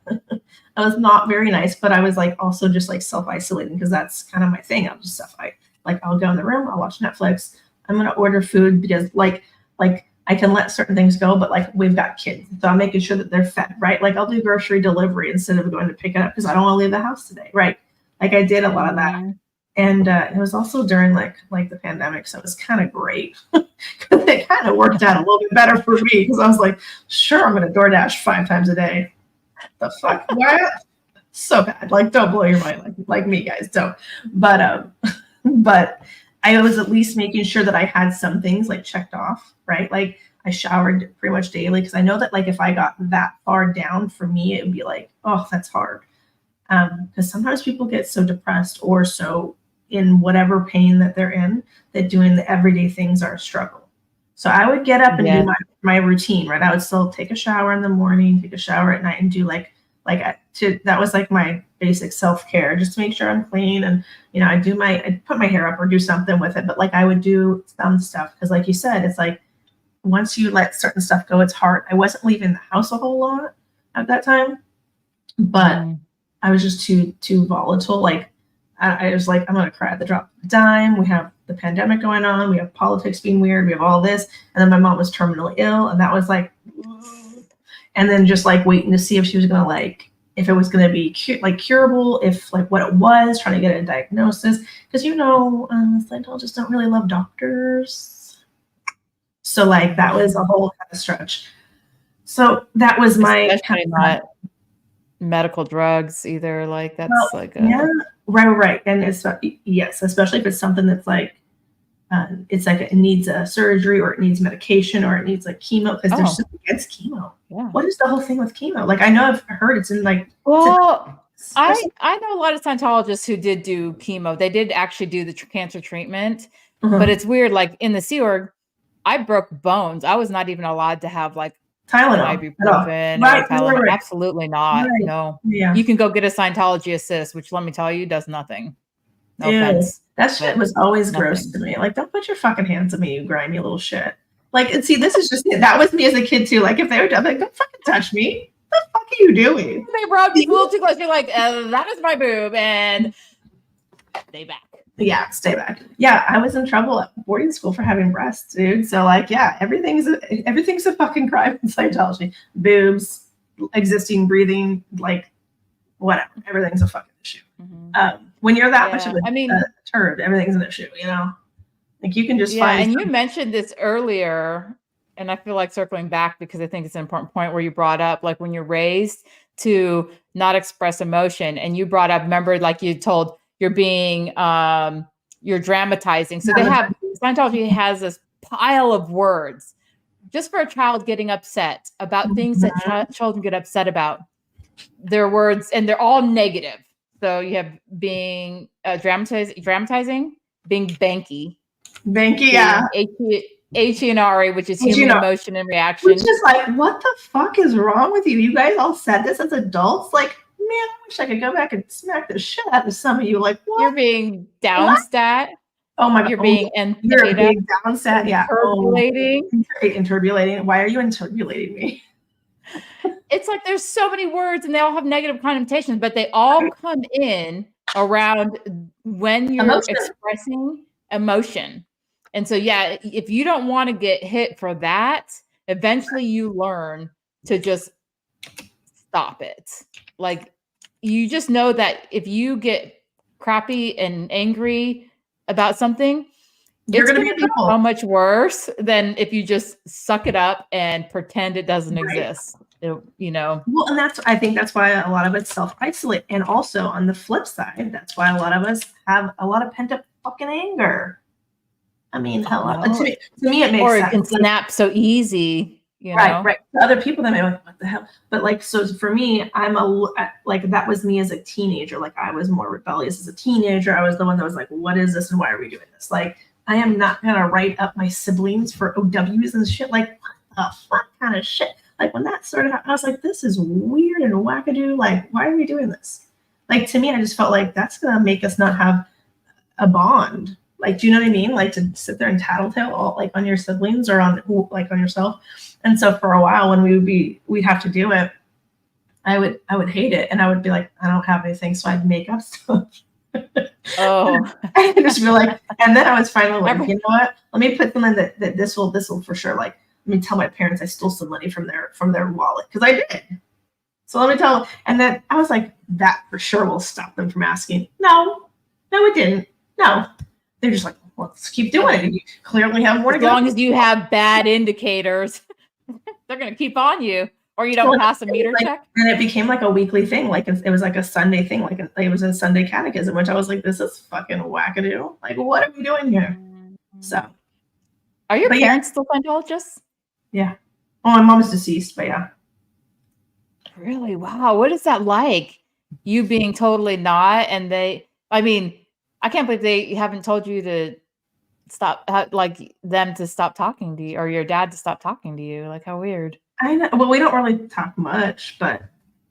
Speaker 2: I was not very nice, but I was like also just like self-isolating because that's kind of my thing. I'll just I'll go in the room, I'll watch Netflix. I'm gonna order food because like I can let certain things go, but like we've got kids, so I'm making sure that they're fed, right? Like I'll do grocery delivery instead of going to pick it up because I don't want to leave the house today, right? Like I did a lot of that. And it was also during like the pandemic, so it was kind of great. It kind of worked out a little bit better for me because I was like, sure, I'm going to DoorDash 5 times a day. The fuck? What? So bad. Like, don't blow your mind like me, guys. Don't. But I was at least making sure that I had some things like checked off, right? Like I showered pretty much daily because I know that like if I got that far down for me, it would be like, oh, that's hard. Because sometimes people get so depressed or so in whatever pain that they're in that doing the everyday things are a struggle. So I would get up and do my routine, right? I would still take a shower in the morning, take a shower at night, and do that was like my basic self-care, just to make sure I'm clean. And I'd put my hair up or do something with it, but like I would do some stuff because, like you said, it's like once you let certain stuff go, it's hard. I wasn't leaving the house a whole lot at that time, but I was just too volatile. Like I was like, I'm gonna cry at the drop of a dime. We have the pandemic going on. We have politics being weird. We have all this, and then my mom was terminally ill, and that was like, and then just like waiting to see if she was gonna like if it was gonna be curable, if like what it was, trying to get a diagnosis, because Scientologists don't really love doctors, so like that was a whole kind of stretch. So that was my
Speaker 1: kind of medical drugs either, like that's
Speaker 2: right, and it's yes, especially if it's something that's like it's like it needs a surgery or it needs medication or it needs like chemo, because they're so against chemo. What is the whole thing with chemo? Like I know I've heard it's in like
Speaker 1: I know a lot of Scientologists who did do chemo. They did actually do the cancer treatment, but it's weird, like in the Sea Org I broke bones. I was not even allowed to have like
Speaker 2: Tylenol,
Speaker 1: ibuprofen or Tylenol. Right. Absolutely not. Right. No. Yeah. You can go get a Scientology assist, which let me tell you does nothing. No offense.
Speaker 2: That shit was always gross to me. Like, don't put your fucking hands on me, you grimy little shit. Like, and see, this is just that was me as a kid too. Like, if they were done, like, don't fucking touch me. What the fuck are you doing?
Speaker 1: They rub you a little too close. You're like, that is my boob, and stay back.
Speaker 2: Yeah, stay back. Yeah, I was in trouble at boarding school for having breasts, dude. So like, yeah, everything's a fucking crime in Scientology. Boobs, existing, breathing, like whatever. Everything's a fucking issue. When you're that much of a turd, everything's an issue, you know? Like you can just find.
Speaker 1: And you mentioned this earlier, and I feel like circling back because I think it's an important point where you brought up like when you're raised to not express emotion, and you brought up, remember, like you told you're being you're dramatizing. So Scientology has this pile of words just for a child getting upset about things that children get upset about. Their words, and they're all negative. So you have being dramatizing, being banky,
Speaker 2: yeah,
Speaker 1: H-E-N-R-E, which is human emotion and reaction.
Speaker 2: Which is like, what the fuck is wrong with you? You guys all said this as adults, like. Man, I wish I could go back and smack the shit out of some of you. Like, what?
Speaker 1: You're being downstat.
Speaker 2: Oh my God.
Speaker 1: You're being
Speaker 2: downstat. Yeah. Interbulating. Why are you interbulating me?
Speaker 1: It's like there's so many words and they all have negative connotations, but they all come in around when you're expressing emotion. And so, yeah, if you don't want to get hit for that, eventually you learn to just stop it. Like, you just know that if you get crappy and angry about something, it's going to be so much worse than if you just suck it up and pretend it doesn't exist. You know.
Speaker 2: Well, and I think that's why a lot of us self-isolate. And also on the flip side, that's why a lot of us have a lot of pent-up fucking anger. I mean, hello. To me, it makes sense.
Speaker 1: Or it can snap so easy. You know?
Speaker 2: Right. To other people, that may be like, what the hell? But like, so for me, that was me as a teenager. Like, I was more rebellious as a teenager. I was the one that was like, what is this and why are we doing this? Like, I am not gonna write up my siblings for OWs and shit. Like, what the fuck kind of shit? Like, when that started, I was like, this is weird and wackadoo. Like, why are we doing this? Like, to me, I just felt like that's gonna make us not have a bond. Like, do you know what I mean? Like, to sit there and tattletale like on your siblings or on yourself. And so for a while, when we'd have to do it, I would hate it, and I would be like, I don't have anything, so I'd make up stuff. I'd just be like, and then I was finally like, you know what? Let me put them in that this will for sure. Like, let me tell my parents I stole some money from their wallet, because I did. So let me tell them, and then I was like, that for sure will stop them from asking. No, it didn't. No, they're just like, well, let's keep doing it. You clearly have more to go.
Speaker 1: As long as you have bad indicators, they're going to keep on you, or you don't pass a meter check.
Speaker 2: And it became like a weekly thing. Like it was like a Sunday thing. Like it was a Sunday catechism, which I was like, this is fucking wackadoo. Like, what are we doing here? So.
Speaker 1: Are your parents still Scientologists?
Speaker 2: Yeah. Oh, my mom is deceased, but yeah.
Speaker 1: Really? Wow. What is that like? You being totally not, and I mean, I can't believe they haven't told you to stop, like them to stop talking to you, or your dad to stop talking to you. Like, how weird.
Speaker 2: I know. Well, we don't really talk much, but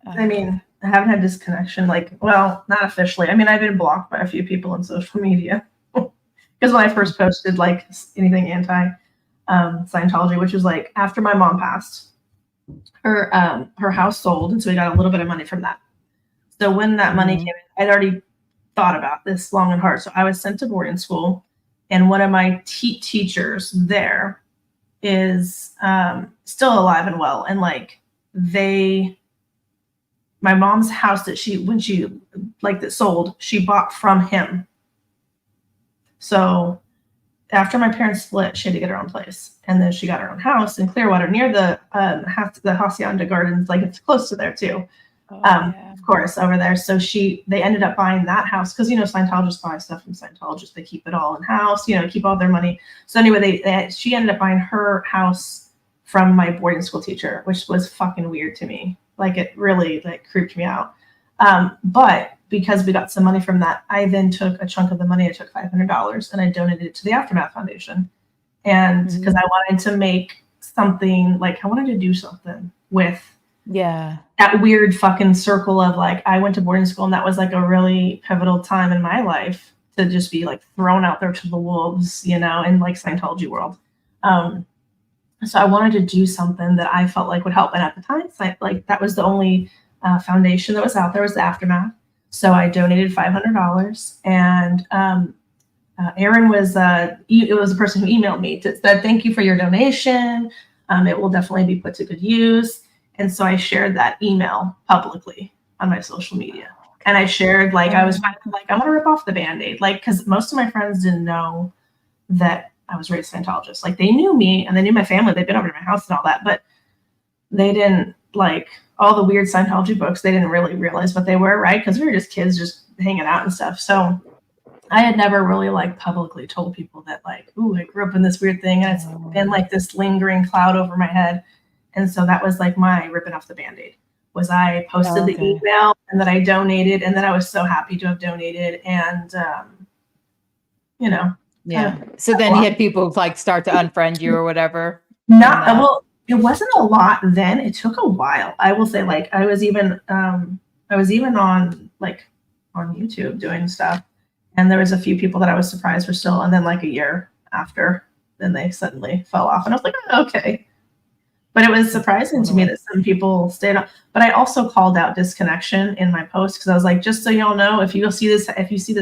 Speaker 2: I mean, I haven't had this connection. Like, well, not officially. I mean, I've been blocked by a few people on social media because when I first posted like anything anti Scientology, which was like after my mom passed, her house sold, and so we got a little bit of money from that. So when that money came in, I'd already thought about this long and hard. So I was sent to boarding school, and one of my teachers there is still alive and well, and like my mom's house that that sold, she bought from him. So after my parents split, she had to get her own place, and then she got her own house in Clearwater near the Hacienda Gardens. Like it's close to there too. Of course, over there. So they ended up buying that house because, Scientologists buy stuff from Scientologists. They keep it all in house, keep all their money. So anyway, she ended up buying her house from my boarding school teacher, which was fucking weird to me. Like it really creeped me out. But because we got some money from that, I then took a chunk of the money. I took $500 and I donated it to the Aftermath Foundation. And because I wanted to make something, I wanted to do something with that weird fucking circle of I went to boarding school, and that was a really pivotal time in my life to just be thrown out there to the wolves, in Scientology world. So I wanted to do something that I felt would help. And at the time, that was the only foundation that was out there, was the Aftermath. So I donated $500, and Aaron was it was the person who emailed me to said, "Thank you for your donation. It will definitely be put to good use." And so I shared that email publicly on my social media. And I shared, I was I'm going to rip off the Band-Aid. because most of my friends didn't know that I was raised Scientologist. They knew me and they knew my family. They'd been over to my house and all that, but they didn't all the weird Scientology books. They didn't really realize what they were, right? Because we were just kids just hanging out and stuff. So I had never really publicly told people that ooh, I grew up in this weird thing. And it's been this lingering cloud over my head. And so that was my ripping off the Band-Aid, was I posted the email and that I donated, and that I was so happy to have donated. And,
Speaker 1: So then you had people start to unfriend you or whatever.
Speaker 2: Well, it wasn't a lot then. It took a while. I will say, I was even on on YouTube doing stuff, and there was a few people that I was surprised were still. And then a year after, then they suddenly fell off, and I was like, oh, okay. But it was surprising to me that some people stayed on. But I also called out disconnection in my post, because I was just so y'all know, if you see this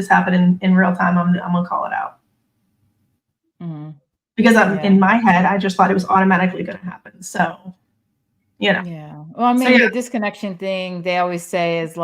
Speaker 2: happen in real time, I'm gonna call it out. Because in my head, I just thought it was automatically going to happen. So,
Speaker 1: Yeah. Well, I mean, the disconnection thing they always say is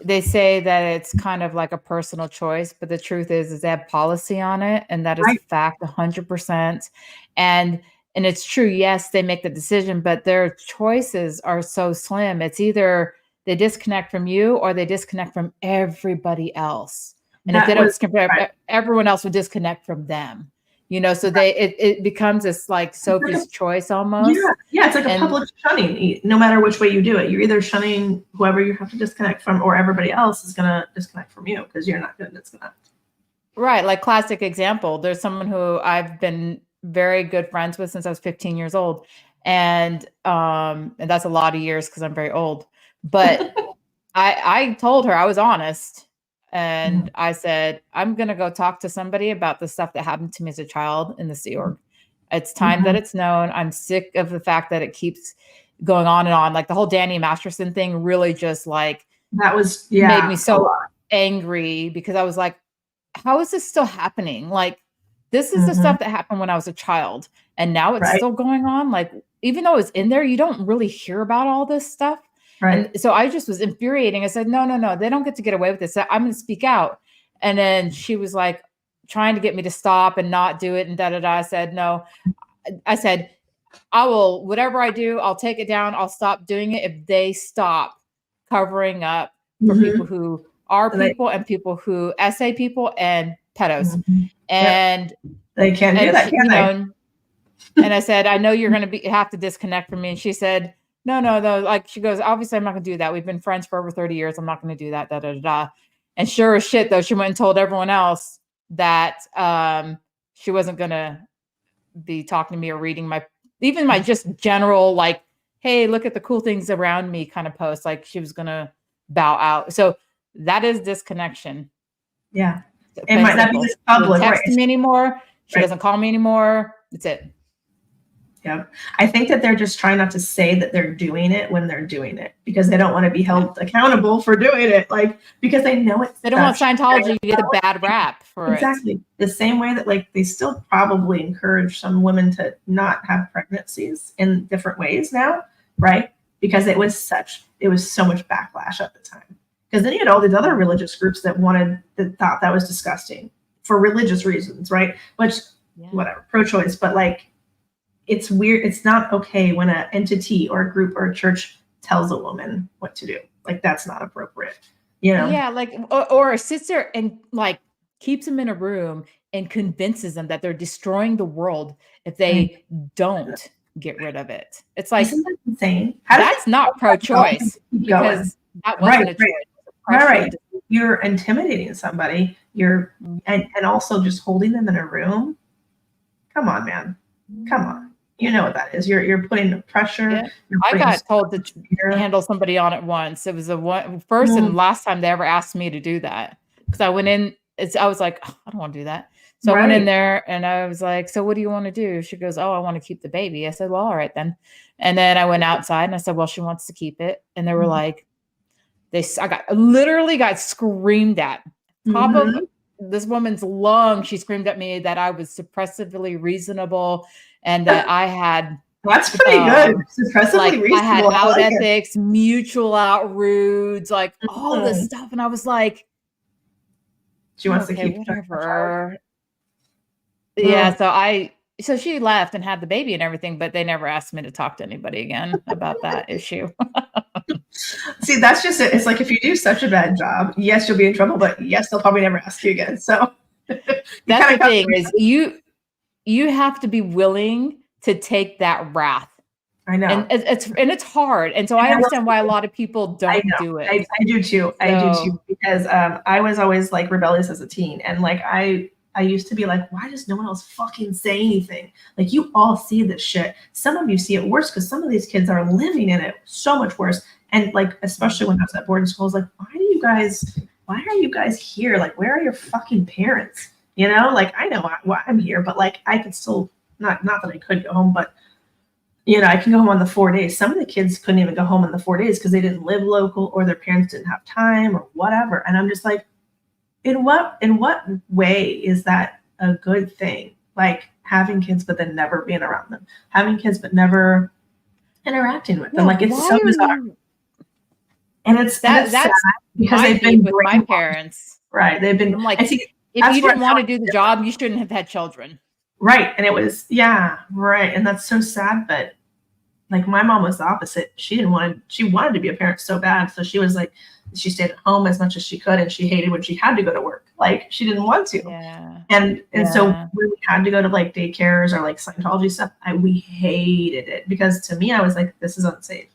Speaker 1: they say that it's kind of a personal choice, but the truth is they have policy on it, and that is a fact, 100%. And it's true. Yes, they make the decision, but their choices are so slim. It's either they disconnect from you or they disconnect from everybody else. And if they don't disconnect, everyone else would disconnect from them. So it becomes this Sophie's choice almost.
Speaker 2: Yeah, it's a public shunning. No matter which way you do it, you're either shunning whoever you have to disconnect from, or everybody else is going to disconnect from you because you're not going to disconnect.
Speaker 1: Right. Classic example. There's someone who I've been very good friends with since I was 15 years old. And that's a lot of years because I'm very old. But I told her, I was honest. And I said, I'm going to go talk to somebody about the stuff that happened to me as a child in the Sea Org. It's time that it's known. I'm sick of the fact that it keeps going on and on. The whole Danny Masterson thing really just
Speaker 2: that was
Speaker 1: made me so angry, because I was how is this still happening? This is the stuff that happened when I was a child, and now it's still going on. Even though it's in there, you don't really hear about all this stuff. Right. And so I just was infuriating. I said, no, they don't get to get away with this. I'm going to speak out. And then she was like trying to get me to stop and not do it and da da da. I said, no. I said, I will, whatever I do, I'll take it down. I'll stop doing it if they stop covering up for people who are people and people who essay people and pedos. And
Speaker 2: they can't do that, can they?
Speaker 1: And I said, I know you're going to have to disconnect from me. And she said, no. Like, she goes, obviously I'm not going to do that. We've been friends for over 30 years. I'm not going to do that. Da, da, da, da. And sure as shit, though, she went and told everyone else that she wasn't going to be talking to me or reading my just general, like, hey, look at the cool things around me kind of post. Like, she was going to bow out. So that is disconnection.
Speaker 2: Yeah. It might not be this public.
Speaker 1: She doesn't text me anymore. She doesn't call me anymore. That's it.
Speaker 2: Yeah. I think that they're just trying not to say that they're doing it when they're doing it, because they don't want to be held accountable for doing it. Like, because they know it's,
Speaker 1: they don't want Scientology to get a bad rap for it.
Speaker 2: Exactly. The same way that, like, they still probably encourage some women to not have pregnancies in different ways now, right? Because it was so much backlash at the time. Because then you had all these other religious groups that thought that was disgusting for religious reasons, right? Which, whatever, pro-choice, but like, it's weird. It's not okay when an entity or a group or a church tells a woman what to do. Like, that's not appropriate, you know?
Speaker 1: Yeah, like, or sits there and like keeps them in a room and convinces them that they're destroying the world if they don't get rid of it. It's like,
Speaker 2: isn't that insane?
Speaker 1: That's not pro-choice, because that wasn't a choice.
Speaker 2: Right. You're intimidating somebody. And also just holding them in a room. Come on, man. Come on. You know what that is. You're putting pressure. Yeah.
Speaker 1: I got told to handle somebody on it once. It was first and last time they ever asked me to do that. Because I went in, I was like, oh, I don't want to do that. So I went in there and I was like, so what do you want to do? She goes, oh, I want to keep the baby. I said, well, all right then. And then I went outside and I said, well, she wants to keep it. And they were like, I literally got screamed at. Top of this woman's lung, she screamed at me that I was suppressively reasonable and that I had.
Speaker 2: That's pretty good. Suppressively reasonable.
Speaker 1: I had out ethics, mutual out rudes, like all this stuff. And I was like,
Speaker 2: she wants to keep
Speaker 1: whatever. Yeah. So she left and had the baby and everything, but they never asked me to talk to anybody again about that issue.
Speaker 2: See, that's just it. It's like, if you do such a bad job, yes, you'll be in trouble, but yes, they'll probably never ask you again. So
Speaker 1: that's the thing is you have to be willing to take that wrath.
Speaker 2: I know.
Speaker 1: And it's hard. And so I understand why a lot of people don't do it.
Speaker 2: I do too. I do too. Because I was always like rebellious as a teen. And like, I used to be like, why does no one else fucking say anything? Like, you all see this shit. Some of you see it worse because some of these kids are living in it so much worse. And like, especially when I was at boarding school, I was like, why are you guys here? Like, where are your fucking parents? You know, like, I know why I'm here, but like, I could still, not that I could go home, but you know, I can go home on the 4 days. Some of the kids couldn't even go home on the 4 days because they didn't live local or their parents didn't have time or whatever. And I'm just like, in what way is that a good thing? Like, having kids but then never being around them, having kids but never interacting with them. Like, it's so bizarre. And that's sad because they've been
Speaker 1: with my parents.
Speaker 2: Right. They've been.
Speaker 1: I'm like, if you didn't want to do the job, you shouldn't have had children.
Speaker 2: Right. And it was, right. And that's so sad. But like, my mom was the opposite. She wanted to be a parent so bad. So she was like, she stayed at home as much as she could. And she hated when she had to go to work. Like, she didn't want to.
Speaker 1: Yeah.
Speaker 2: And so when we had to go to like daycares or like Scientology stuff, we hated it because to me, I was like, this is unsafe.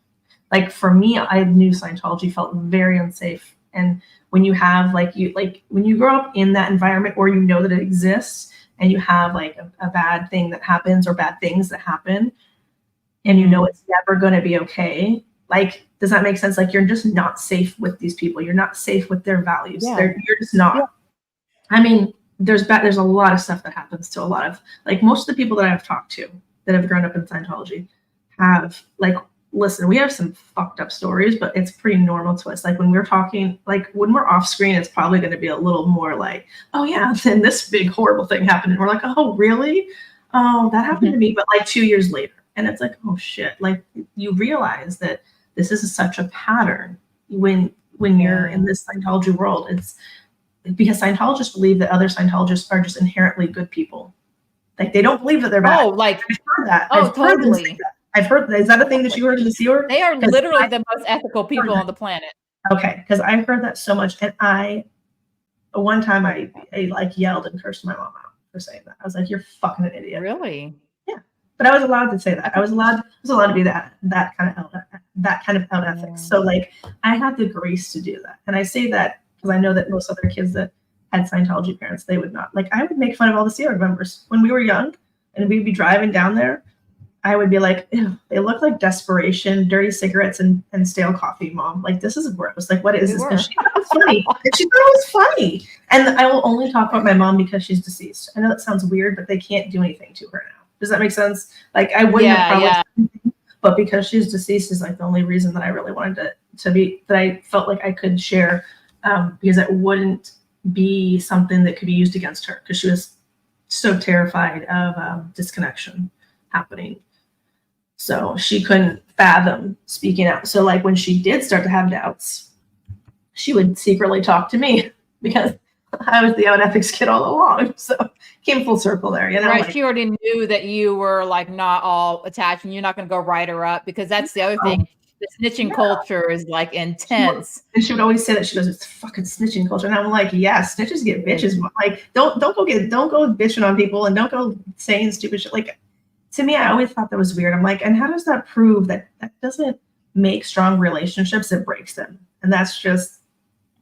Speaker 2: Like, for me, I knew Scientology felt very unsafe. And when you have when you grow up in that environment or you know that it exists and you have like a bad thing that happens or bad things that happen and you know it's never going to be okay. Like, does that make sense? Like, you're just not safe with these people. You're not safe with their values.
Speaker 1: Yeah.
Speaker 2: You're just not. Yeah. I mean, there's a lot of stuff that happens to a lot of, like, most of the people that I've talked to that have grown up in Scientology have, like, listen, we have some fucked up stories, but it's pretty normal to us. Like, when we're talking, like, when we're off screen, it's probably going to be a little more like, oh yeah, then this big horrible thing happened. And we're like, oh, really? Oh, that happened to me. But like 2 years later. And it's like, oh shit. Like, you realize that this is such a pattern when you're in this Scientology world. because Scientologists believe that other Scientologists are just inherently good people. Like they don't believe that they're bad.
Speaker 1: Oh, like
Speaker 2: I've heard that.
Speaker 1: oh,
Speaker 2: I've heard them say
Speaker 1: totally.
Speaker 2: that. I've heard that. Is that a thing that you heard in the Sea Org?
Speaker 1: They are literally the most ethical people on the planet.
Speaker 2: Okay, because I've heard that so much, and one time I like yelled and cursed my mom out for saying that. I was like, "You're fucking an idiot."
Speaker 1: Really?
Speaker 2: Yeah, but I was allowed to say that. I was allowed to be that kind of out ethics. So like, I had the grace to do that, and I say that because I know that most other kids that had Scientology parents, they would not. Like, I would make fun of all the Sea Org members when we were young, and we'd be driving down there. I would be like, ew, they look like desperation, dirty cigarettes, and stale coffee, Mom. Like, this is gross. Like, what is this? And she thought it was funny. And I will only talk about my mom because she's deceased. I know that sounds weird, but they can't do anything to her now. Does that make sense? Like, I wouldn't have promised anything, but because she's deceased is like the only reason that I really wanted to be, that I felt like I could share, because it wouldn't be something that could be used against her, because she was so terrified of disconnection happening. So she couldn't fathom speaking out. So like when she did start to have doubts, she would secretly talk to me because I was the out ethics kid all along. So came full circle there, you know.
Speaker 1: Right.
Speaker 2: Like,
Speaker 1: She already knew that you were like not all attached, and you're not going to go write her up, because that's the other thing. The snitching culture is like intense.
Speaker 2: And she would always say that. She goes, "It's fucking snitching culture." And I'm like, yeah, snitches get bitches. Like, don't go bitching on people, and don't go saying stupid shit. Like, to me, I always thought that was weird. I'm like, and how does that prove that doesn't make strong relationships? It breaks them. And that's just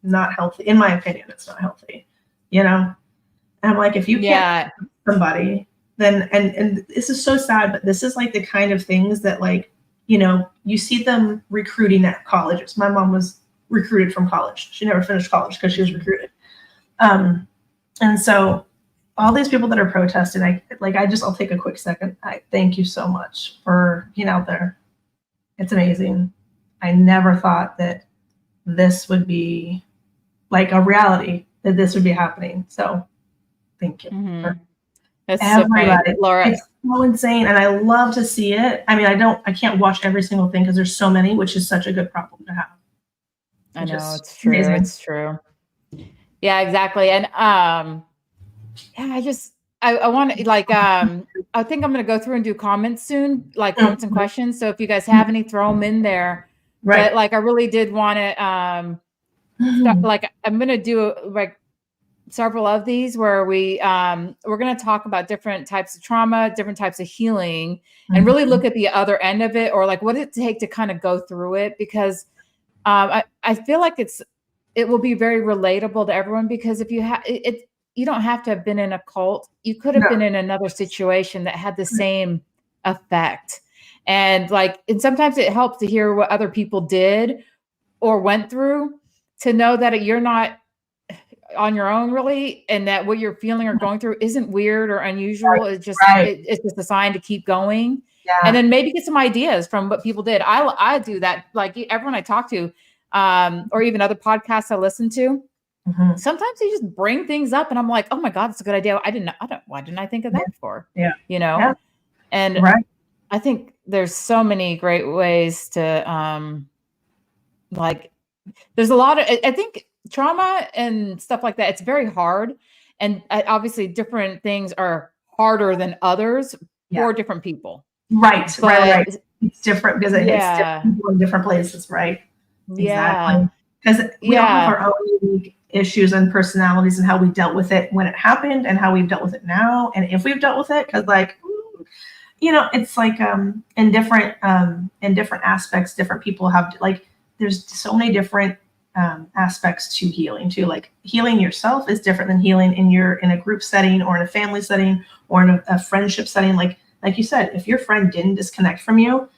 Speaker 2: not healthy. In my opinion, it's not healthy, you know? And I'm like, if you can't somebody, then, and this is so sad, but this is like the kind of things that, like, you know, you see them recruiting at colleges. My mom was recruited from college. She never finished college because she was recruited. And so all these people that are protesting, I'll take a quick second. I thank you so much for being out there. It's amazing. I never thought that this would be like a reality, that this would be happening. So thank you.
Speaker 1: Mm-hmm. That's
Speaker 2: everybody.
Speaker 1: So Laura.
Speaker 2: It's so insane. And I love to see it. I mean, I can't watch every single thing because there's so many, which is such a good problem to have.
Speaker 1: I know, it's true. Amazing. It's true. Yeah, exactly. And I want to like I think I'm going to go through and do comments soon, like comments and questions. So if you guys have any, throw them in there. Right. But like I really did want to like I'm going to do like several of these where we're going to talk about different types of trauma, different types of healing, and really look at the other end of it, or like what it take to kind of go through it, because I feel like it will be very relatable to everyone, because if you have it, you don't have to have been in a cult. You could have been in another situation that had the same effect. And sometimes it helps to hear what other people did or went through, to know that you're not on your own really, and that what you're feeling or going through isn't weird or unusual. Right. It's just it's just a sign to keep going. Yeah. And then maybe get some ideas from what people did. I do that. Like everyone I talk to, or even other podcasts I listen to, sometimes they just bring things up and I'm like, oh my God, that's a good idea. Why didn't I think of that before? Yeah. You know? Yeah. And I think there's so many great ways to, there's a lot of, I think trauma and stuff like that, it's very hard. And obviously different things are harder than others for different people. Right. It's different because it's different people in different places. Right. Exactly. Because we all have our own unique issues and personalities and how we dealt with it when it happened and how we've dealt with it now. And if we've dealt with it, because it's like in different aspects, different people have there's so many different aspects to healing too. Like healing yourself is different than healing in a group setting or in a family setting or in a friendship setting. Like you said, if your friend didn't disconnect from you,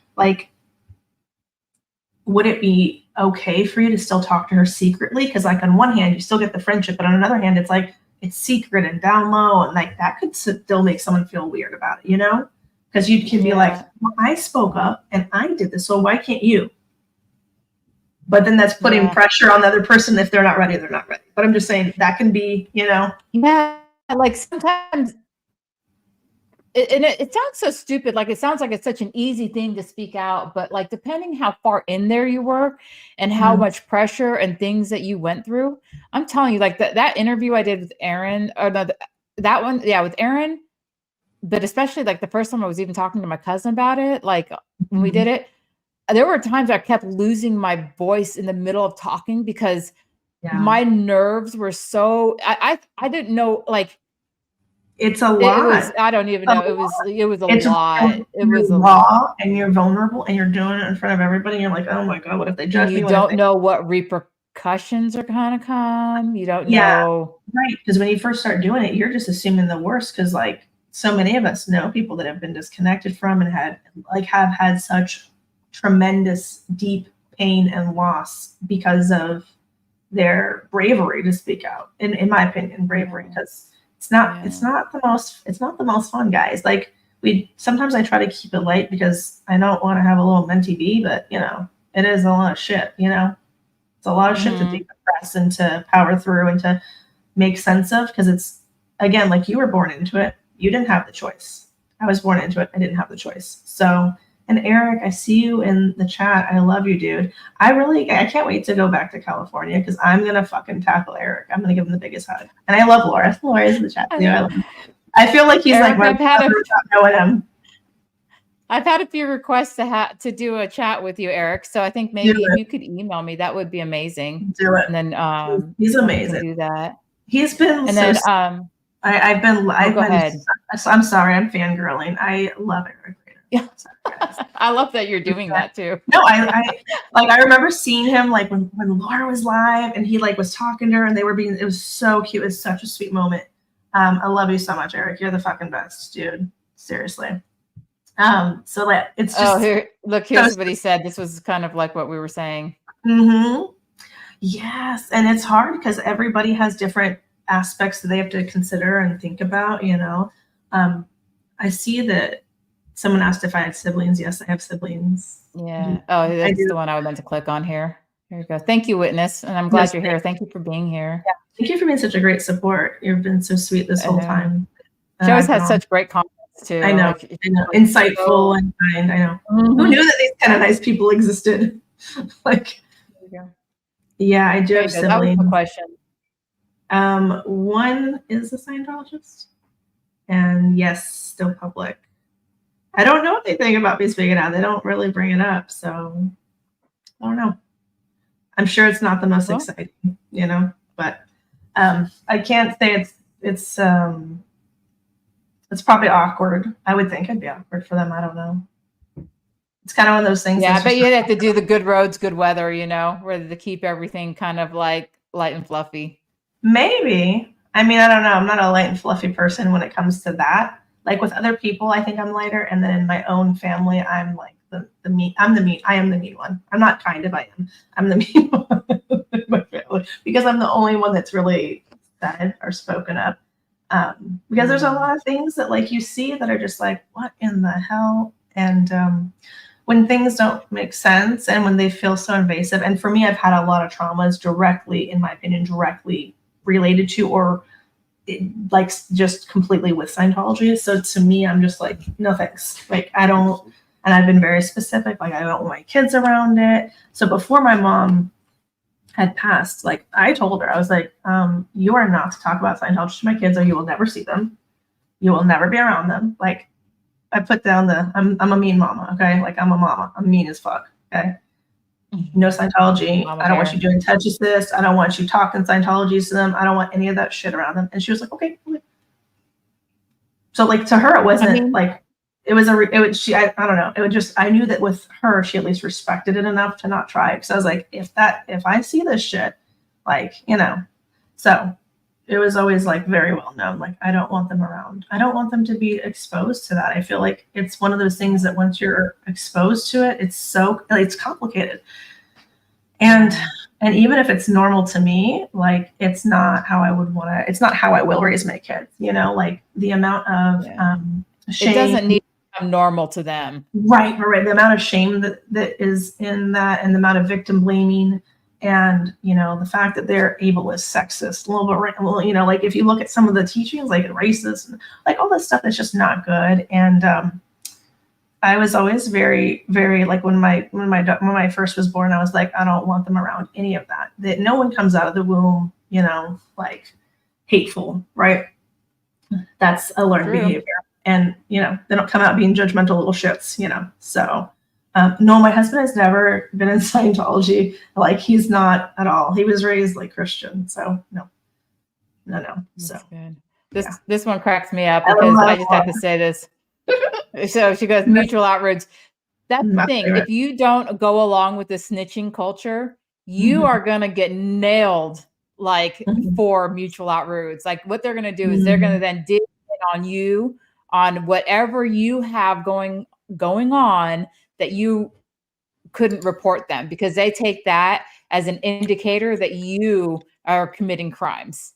Speaker 1: would it be okay for you to still talk to her secretly? Because on one hand, you still get the friendship, but on another hand, it's it's secret and down low, and that could still make someone feel weird about it, Because you can be well, I spoke up and I did this, so why can't you? But then that's putting pressure on the other person. If they're not ready, they're not ready. But I'm just saying that can be, Yeah, sometimes it sounds so stupid. Like, it sounds like it's such an easy thing to speak out, but like, depending how far in there you were and how much pressure and things that you went through, I'm telling you, like that interview I did with Aaron, or no, that one, yeah, with Aaron, but especially like the first time I was even talking to my cousin about it, like when we did it, there were times I kept losing my voice in the middle of talking because my nerves were so, I didn't know, like,
Speaker 2: it's a
Speaker 1: it was,
Speaker 2: lot.
Speaker 1: I don't even know. It was a lot. It
Speaker 2: You're
Speaker 1: was a
Speaker 2: raw and you're vulnerable and you're doing it in front of everybody. And you're like, oh my God, what if they judge
Speaker 1: and
Speaker 2: me?
Speaker 1: you don't know what repercussions are gonna come. You don't know.
Speaker 2: Right. Because when you first start doing it, you're just assuming the worst. Because like so many of us know people that have been disconnected from and have had such tremendous deep pain and loss because of their bravery to speak out. In my opinion, bravery, because it's not the most fun, guys. Like sometimes I try to keep it light because I don't want to have a little mentee bee, but it is a lot of shit, it's a lot of shit to decompress and to power through and to make sense of, because it's, again, like, you were born into it. You didn't have the choice. I was born into it. I didn't have the choice. So, and Eric, I see you in the chat. I love you, dude. I can't wait to go back to California because I'm going to fucking tackle Eric. I'm going to give him the biggest hug. And I love Laura. Laura is in the chat too. I feel like he's Eric, like my brother without knowing him.
Speaker 1: I've had a few requests to do a chat with you, Eric. So I think maybe if you could email me, that would be amazing.
Speaker 2: Do it.
Speaker 1: And then
Speaker 2: he's amazing.
Speaker 1: We can do that.
Speaker 2: He's been
Speaker 1: and
Speaker 2: so
Speaker 1: then
Speaker 2: go ahead. I'm sorry, I'm fangirling. I love Eric.
Speaker 1: Yeah. I love that you're doing that too.
Speaker 2: No, I remember seeing him like when Laura was live and he like was talking to her and it was so cute. It was such a sweet moment. I love you so much, Eric. You're the fucking best, dude. Seriously. So like it's just
Speaker 1: here's what he said. This was kind of like what we were saying.
Speaker 2: Yes, and it's hard because everybody has different aspects that they have to consider and think about, I see that someone asked if I had siblings. Yes, I have siblings.
Speaker 1: Yeah. Oh, that's the one I meant to click on here. Here you go. Thank you, Witness. And I'm glad you're here. Thank you for being here.
Speaker 2: Yeah. Thank you for being such a great support. You've been so sweet this whole time.
Speaker 1: She always has such great comments too.
Speaker 2: I know. Insightful and kind. I know. Who knew that these kind of nice people existed? Like, yeah, I do have siblings.
Speaker 1: That was the question.
Speaker 2: One is a Scientologist. And yes, still public. I don't know what they think about me speaking out. They don't really bring it up. So I don't know. I'm sure it's not the most exciting, but I can't say it's probably awkward. I would think it'd be awkward for them. I don't know. It's kind of one of those things.
Speaker 1: Yeah, but you'd have to do the good roads, good weather, where to keep everything kind of like light and fluffy. Maybe.
Speaker 2: I mean, I don't know. I'm not a light and fluffy person when it comes to that. Like with other people, I think I'm lighter. And then in my own family, I'm like the meat. I am the meat one. I'm not kind of, I am. I'm the meat one in my family because I'm the only one that's really said or spoken up. Because there's a lot of things that like you see that are just like, what in the hell? And when things don't make sense and when they feel so invasive. And for me, I've had a lot of traumas directly, in my opinion, directly related to or like just completely with Scientology. So to me, I'm just like, no thanks. Like I don't, and I've been very specific, like I don't want my kids around it. So before my mom had passed, like I told her, I was like, you are not to talk about Scientology to my kids or you will never see them. You will never be around them. Like I put down I'm a mean mama. Okay. Like I'm a mama. I'm mean as fuck. Okay. No Scientology. I don't want you doing touch assist. I don't want you talking Scientology to them. I don't want any of that shit around them. And she was like, okay. So like to her, it wasn't like, it was I don't know. It would just, I knew that with her, she at least respected it enough to not try. Cause I was like, if I see this shit, like, so it was always like very well known. Like, I don't want them around. I don't want them to be exposed to that. I feel like it's one of those things that once you're exposed to it, it's complicated. And even if it's normal to me, like it's not how I would want to, it's not how I will raise my kids, like the amount of shame.
Speaker 1: It doesn't need to become normal to them.
Speaker 2: Right. The amount of shame that is in that and the amount of victim blaming And, you know, the fact that they're ableist, sexist, a little bit, you know, like if you look at some of the teachings, like racist, and like all this stuff that's just not good. And I was always very, very like when my first was born, I was like, I don't want them around any of that. That no one comes out of the womb, you know, like hateful, right? That's a learned behavior. And, you know, they don't come out being judgmental little shits, you know. So no, my husband has never been in Scientology. Like he's not at all. He was raised like Christian. So no.
Speaker 1: That's
Speaker 2: So
Speaker 1: good. This one cracks me up because I just have to say this. So she goes, mutual outrage. That's the thing. If you don't go along with the snitching culture, you are gonna get nailed like for mutual outrage. Like what they're gonna do is they're gonna then dig in on you on whatever you have going on that you couldn't report them, because they take that as an indicator that you are committing crimes.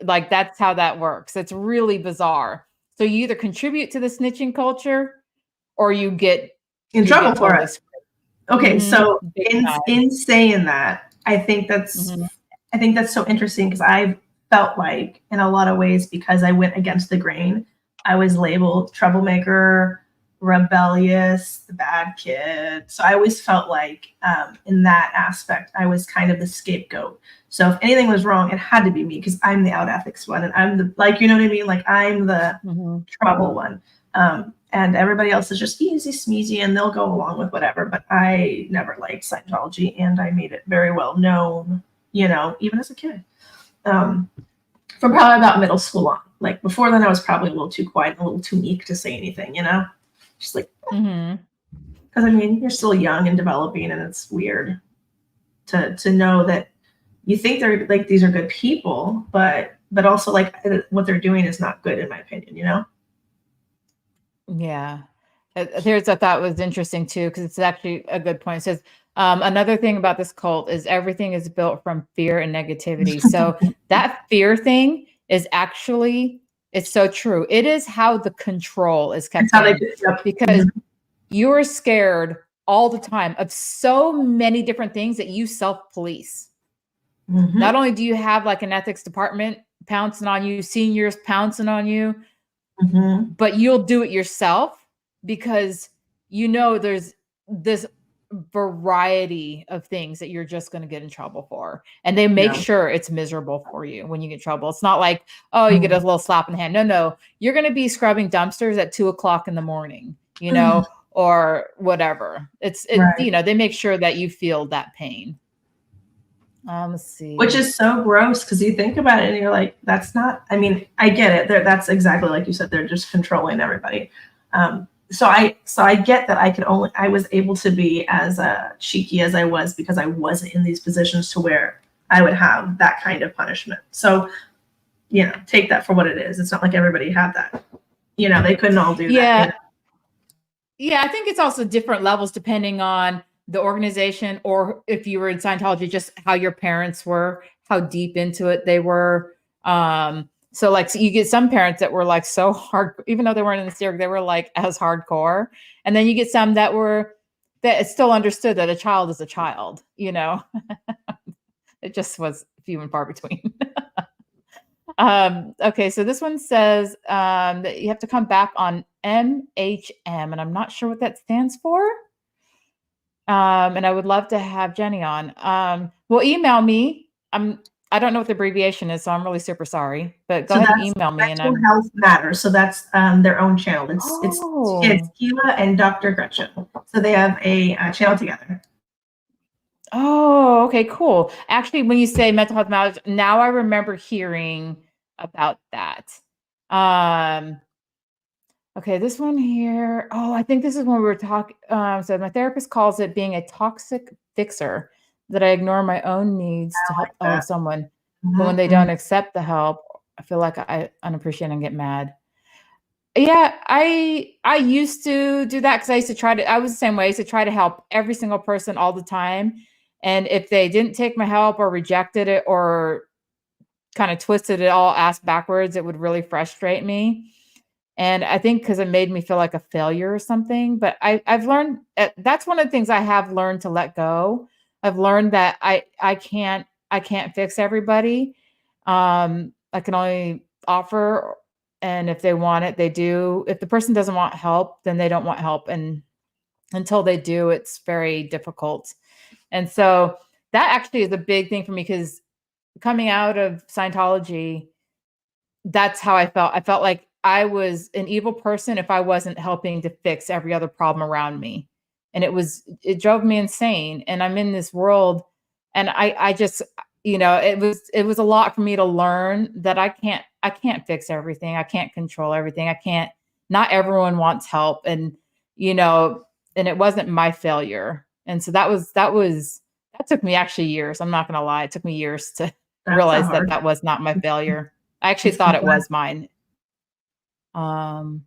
Speaker 1: Like that's how that works. It's really bizarre. So you either contribute to the snitching culture or you get
Speaker 2: in trouble for it. Okay, so in saying that, I think that's so interesting because I felt like in a lot of ways, because I went against the grain, I was labeled troublemaker, rebellious, the bad kid. So I always felt like in that aspect, I was kind of the scapegoat. So if anything was wrong, it had to be me because I'm the out ethics one, and I'm the, like, you know what I mean? Like I'm the trouble one. And everybody else is just easy smeezy and they'll go along with whatever. But I never liked Scientology, and I made it very well known, you know, even as a kid. From probably about middle school on. Like before then, I was probably a little too quiet and a little too meek to say anything, you know? Just like, because I mean, you're still young and developing, and it's weird to know that you think they're like, these are good people, but also like what they're doing is not good in my opinion, you know?
Speaker 1: Yeah. Here's I thought was interesting too, because it's actually a good point. It says, another thing about this cult is everything is built from fear and negativity. So that fear thing is actually, it's so true. It is how the control is kept in, because you're scared all the time of so many different things that you self-police. Not only do you have like an ethics department pouncing on you, seniors pouncing on you, but you'll do it yourself because you know there's this variety of things that you're just going to get in trouble for, and they make sure it's miserable for you when you get in trouble. It's not like, oh, you get a little slap in the hand. No, you're going to be scrubbing dumpsters at 2:00 in the morning, you know, or whatever. It's you know, they make sure that you feel that pain. Let's see.
Speaker 2: Which is so gross because you think about it and you're like, that's not, I mean, I get it. That's exactly like you said, they're just controlling everybody. So I get that I was able to be as cheeky as I was because I wasn't in these positions to where I would have that kind of punishment. So, you know, take that for what it is. It's not like everybody had that. You know, they couldn't all do that. You know?
Speaker 1: Yeah, I think it's also different levels depending on the organization, or if you were in Scientology, just how your parents were, how deep into it they were. So like, you get some parents that were like so hard, even though they weren't in the steer, they were like as hardcore. And then you get some that still understood that a child is a child, you know. It just was few and far between. Okay, so this one says that you have to come back on MHM, and I'm not sure what that stands for. And I would love to have Jenni on. Well, email me. I don't know what the abbreviation is, so I'm really super sorry. But go ahead and email me.
Speaker 2: Mental Health Matters. So that's their own channel. It's Keela and Dr. Gretchen. So they have a channel together.
Speaker 1: Oh, okay, cool. Actually, when you say Mental Health Matters, now I remember hearing about that. Okay, this one here. Oh, I think this is when we were talking. So my therapist calls it being a toxic fixer, that I ignore my own needs to help someone. But when they don't accept the help, I feel like I unappreciate and get mad. Yeah, I used to do that because I was the same way. I used to try to help every single person all the time. And if they didn't take my help or rejected it or kind of twisted it all ass backwards, it would really frustrate me. And I think because it made me feel like a failure or something. But I've learned that's one of the things I have learned to let go. I've learned that I can't fix everybody. I can only offer, and if they want it, they do. If the person doesn't want help, then they don't want help, and until they do, it's very difficult. And so that actually is a big thing for me, because coming out of Scientology, that's how I felt. I felt like I was an evil person if I wasn't helping to fix every other problem around me. And it drove me insane. And I'm in this world, and I just, it was a lot for me to learn that I can't fix everything. I can't control everything. Not everyone wants help. And, and it wasn't my failure. And so that took me actually years. I'm not going to lie. It took me years to realize that was not my failure. I actually thought it was mine. So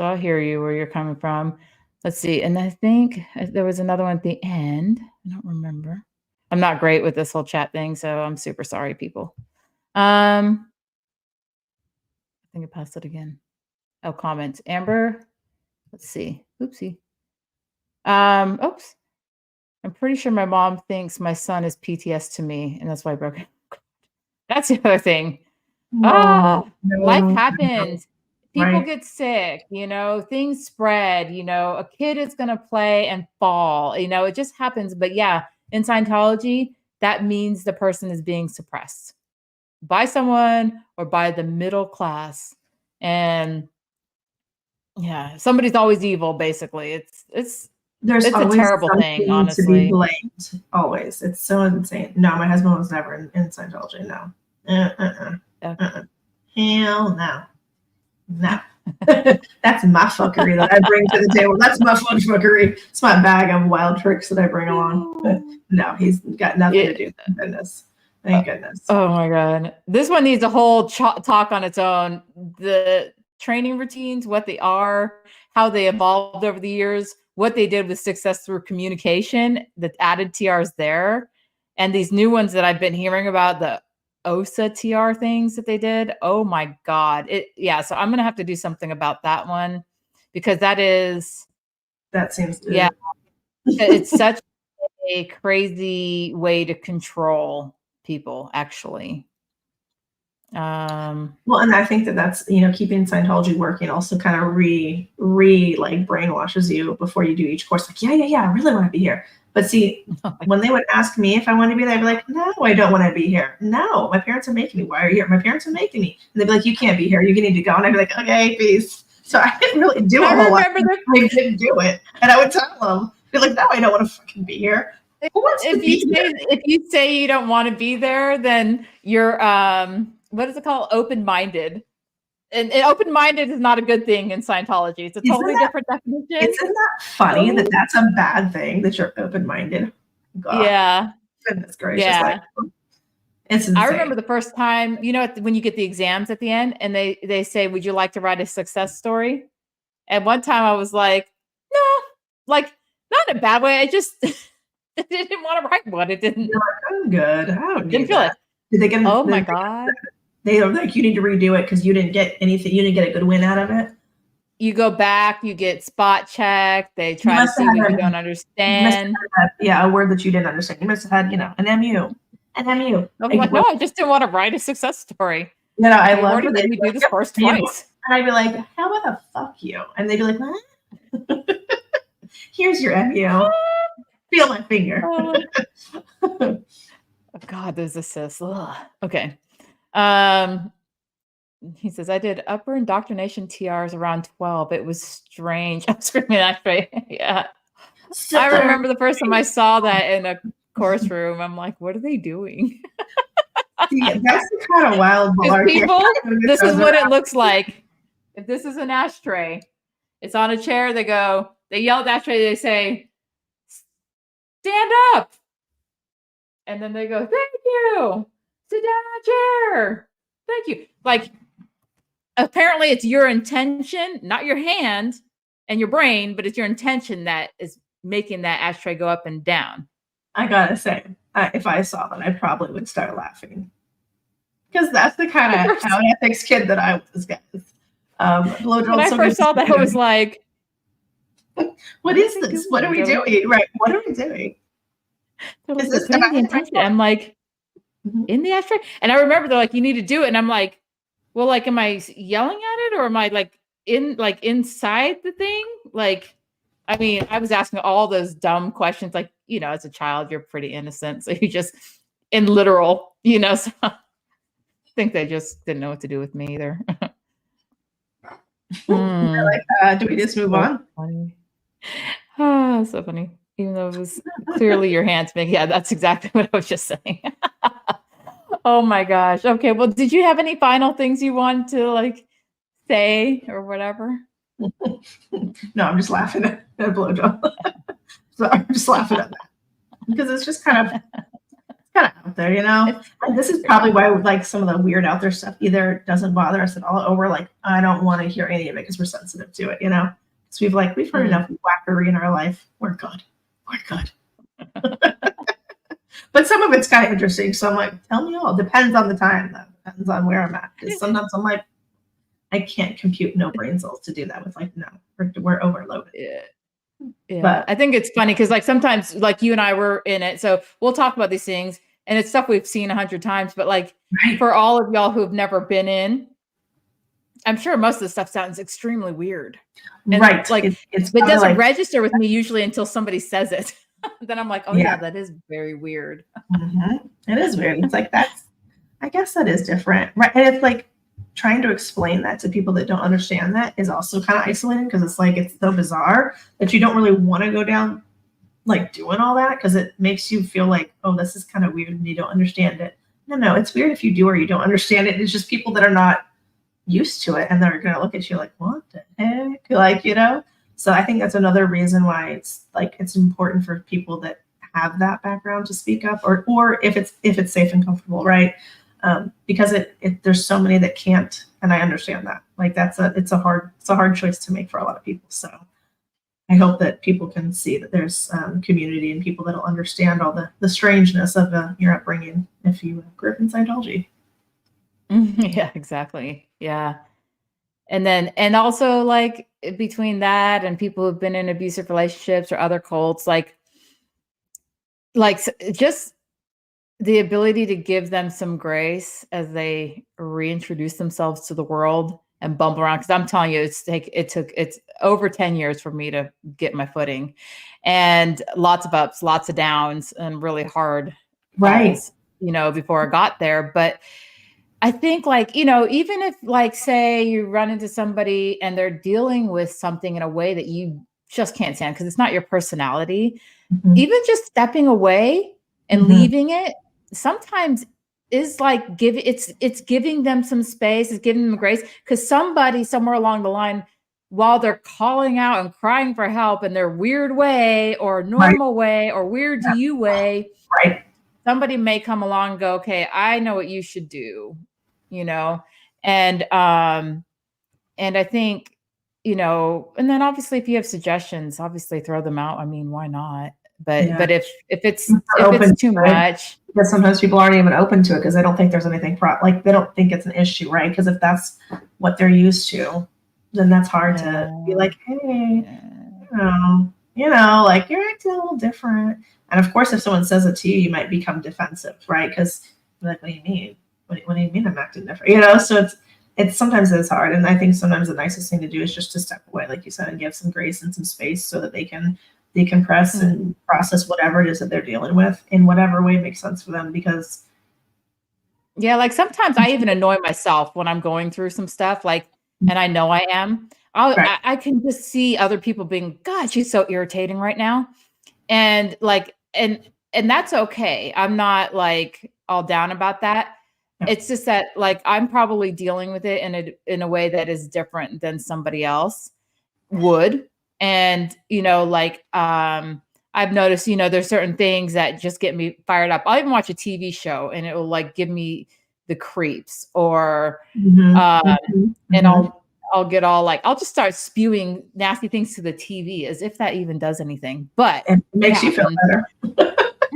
Speaker 1: I hear you where you're coming from. Let's see. And I think there was another one at the end. I don't remember. I'm not great with this whole chat thing, so I'm super sorry, people. I think I passed it again. Oh, comments. Amber. Let's see. Oopsie. Oops. I'm pretty sure my mom thinks my son is PTS to me, and that's why I broke it. That's the other thing. Life happens. People get sick, things spread, a kid is going to play and fall, it just happens. But yeah, in Scientology, that means the person is being suppressed by someone or by the middle class. And yeah, somebody's always evil, basically. It's a terrible thing, honestly.
Speaker 2: To be blamed, always. It's so insane. No, my husband was never in Scientology. No. Hell no. No. That's my fuckery that I bring to the table. That's my fun fuckery. It's my bag of wild tricks that I bring along. No, he's got nothing to do with goodness. Thank goodness.
Speaker 1: Oh my God. This one needs a whole talk on its own. The training routines, what they are, how they evolved over the years, what they did with success through communication, the added TRs there, and these new ones that I've been hearing about, the OSA TR things that they did. Oh my God. So I'm going to have to do something about that one, because that
Speaker 2: seems good.
Speaker 1: Yeah. It's such a crazy way to control people, actually.
Speaker 2: Well, and I think that's, keeping Scientology working also kind of like brainwashes you before you do each course. Like, yeah, I really want to be here. But see, when they would ask me if I want to be there, I'd be like, no, I don't want to be here. No, my parents are making me. Why are you here? My parents are making me. And they'd be like, you can't be here. You need to go. And I'd be like, okay, peace. So I didn't really do a whole lot. I didn't do it. And I would tell them, be like, no, I don't want to fucking be here.
Speaker 1: If you say you don't want to be there, then you're, what is it called? Open-minded. And open-minded is not a good thing in Scientology. It's a totally different definition.
Speaker 2: Isn't that funny that that's a bad thing, that you're open-minded? God.
Speaker 1: Yeah.
Speaker 2: Goodness gracious.
Speaker 1: Yeah.
Speaker 2: It's insane.
Speaker 1: I remember the first time, when you get the exams at the end and they say, would you like to write a success story? And one time I was like, no, like not in a bad way. I just didn't want to write one. It didn't.
Speaker 2: You're like, I'm good. I don't
Speaker 1: didn't feel it.
Speaker 2: Did they get?
Speaker 1: Oh my God.
Speaker 2: They are like, you need to redo it because you didn't get anything. You didn't get a good win out of it.
Speaker 1: You go back, you get spot checked. They try to see what you don't understand.
Speaker 2: A word that you didn't understand. You must have had, an MU. An MU.
Speaker 1: Like, no, I just didn't want to write a success story.
Speaker 2: I love
Speaker 1: when we do this course twice.
Speaker 2: And I'd be like, how about the fuck you? And they'd be like, what? Here's your MU. Feel my finger.
Speaker 1: Oh God, those assists. Ugh. Okay. He says, I did upper indoctrination TRs around 12. It was strange. I'm screaming actually. Yeah. I remember the first time I saw that in a course room. I'm like, what are they doing?
Speaker 2: See, that's the kind of wild
Speaker 1: people, this is what it looks like. If this is an ashtray, it's on a chair. They yell at the ashtray. They say, stand up. And then they go, thank you. Sit down on a chair. Thank you. Like, apparently it's your intention, not your hand and your brain, but it's your intention that is making that ashtray go up and down.
Speaker 2: I gotta say, if I saw that, I probably would start laughing. Because that's the kind of ethics kid that I was, guys.
Speaker 1: When I first saw that, I was like,
Speaker 2: what is this? What are we doing? Right. What are we doing?
Speaker 1: They're
Speaker 2: Is
Speaker 1: like, they're
Speaker 2: this, am
Speaker 1: putting
Speaker 2: I
Speaker 1: the
Speaker 2: in the right
Speaker 1: intention. I'm like,
Speaker 2: Mhm.
Speaker 1: in the ashtray? And I remember they're like, you need to do it. And I'm like, well, like, am I yelling at it or am I like inside the thing? Like, I mean, I was asking all those dumb questions. Like, as a child, you're pretty innocent. So you just in literal, so I think they just didn't know what to do with me either.
Speaker 2: You're like, do we just move
Speaker 1: So
Speaker 2: on?
Speaker 1: funny. Oh, so funny. Even though it was clearly your hands making. Yeah, that's exactly what I was just saying. Oh my gosh. Okay. Well, did you have any final things you want to like say or whatever?
Speaker 2: No, I'm just laughing at a blowjob. So I'm just laughing at that because it's just kind of out there, And this is probably why like some of the weird out there stuff either doesn't bother us at all, or we're like, I don't want to hear any of it because we're sensitive to it, Because we've heard enough whackery in our life. We're good. We're good. But some of it's kind of interesting. So I'm like, tell me all. Depends on the time, though. Depends on where I'm at. Because sometimes I'm like, I can't compute no brain cells to do that with. Like, no, we're overloaded.
Speaker 1: Yeah. Yeah.
Speaker 2: But
Speaker 1: I think it's funny because like sometimes like you and I were in it. So we'll talk about these things and it's stuff we've seen 100 times. But like for all of y'all who've never been in, I'm sure most of the stuff sounds extremely weird. And
Speaker 2: right.
Speaker 1: like it doesn't like, register with me usually until somebody says it. Then I'm like, oh yeah, that is very weird.
Speaker 2: It is weird. It's like I guess that is different. Right. And it's like trying to explain that to people that don't understand that is also kind of isolating because it's like it's so bizarre that you don't really want to go down like doing all that because it makes you feel like, oh, this is kind of weird and you don't understand it. No, it's weird if you do or you don't understand it. It's just people that are not used to it and they're going to look at you like, what the heck? Like, So I think that's another reason why it's important for people that have that background to speak up or if it's safe and comfortable, right? Because there's so many that can't, and I understand that. Like it's a hard choice to make for a lot of people. So I hope that people can see that there's community and people that'll understand all the strangeness of your upbringing if you grew up in Scientology.
Speaker 1: Yeah, exactly. Yeah. And also like between that and people who've been in abusive relationships or other cults, like just the ability to give them some grace as they reintroduce themselves to the world and bumble around. Cause I'm telling you, it's over 10 years for me to get my footing and lots of ups, lots of downs and really hard falls, before I got there. But I think like, even if like, say you run into somebody and they're dealing with something in a way that you just can't stand because it's not your personality, even just stepping away and leaving it sometimes is like it's giving them some space, it's giving them grace because somebody somewhere along the line, while they're calling out and crying for help in their weird way or normal way or weird to you way, somebody may come along and go, okay, I know what you should do, and I think, and then obviously if you have suggestions, obviously throw them out. I mean, why not? But if it's too much,
Speaker 2: because sometimes people aren't even open to it because they don't think there's anything like they don't think it's an issue, right? Because if that's what they're used to, then that's hard to be like, hey, like you're acting a little different. And of course, if someone says it to you, you might become defensive, right? Because you're like, what do you mean? What do you mean I'm acting different? So it's sometimes it's hard. And I think sometimes the nicest thing to do is just to step away, like you said, and give some grace and some space so that they can decompress and process whatever it is that they're dealing with in whatever way makes sense for them. Because
Speaker 1: like sometimes I even annoy myself when I'm going through some stuff, like, and I know I am. I can just see other people being, God, she's so irritating right now. And like, and that's okay. I'm not like all down about that. It's just that like I'm probably dealing with it in a way that is different than somebody else would. And I've noticed, there's certain things that just get me fired up. I'll even watch a TV show and it will like give me the creeps or and I'll get all like I'll just start spewing nasty things to the TV as if that even does anything. But
Speaker 2: it makes you feel better.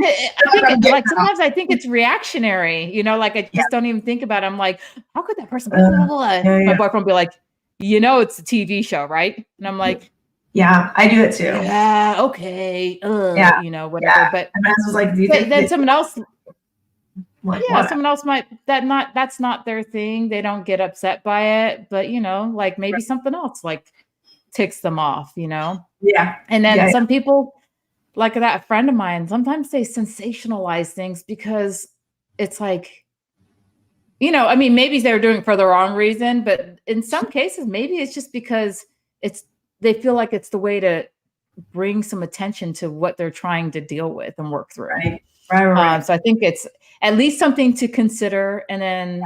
Speaker 1: I think like sometimes I think it's reactionary, like I just don't even think about it. I'm like, how could that person blah, blah, blah, blah. My boyfriend will be like, it's a TV show, right? And I'm like,
Speaker 2: Yeah, I do it too.
Speaker 1: Yeah, okay,
Speaker 2: Yeah,
Speaker 1: you know, whatever.
Speaker 2: yeah. And I was like, do you
Speaker 1: But
Speaker 2: think
Speaker 1: then
Speaker 2: that
Speaker 1: someone else,
Speaker 2: like
Speaker 1: yeah,
Speaker 2: what?
Speaker 1: someone else might that's not their thing. They don't get upset by it, but you know, like maybe something else like ticks them off, you know?
Speaker 2: Yeah.
Speaker 1: And then
Speaker 2: Yeah,
Speaker 1: some people, like that friend of mine, sometimes they sensationalize things because it's like, you know, I mean, maybe they're doing it for the wrong reason, but in some cases, maybe it's just because it's they feel like it's the way to bring some attention to what they're trying to deal with and work through.
Speaker 2: right. Right.
Speaker 1: So I think it's at least something to consider. And then
Speaker 2: Yeah.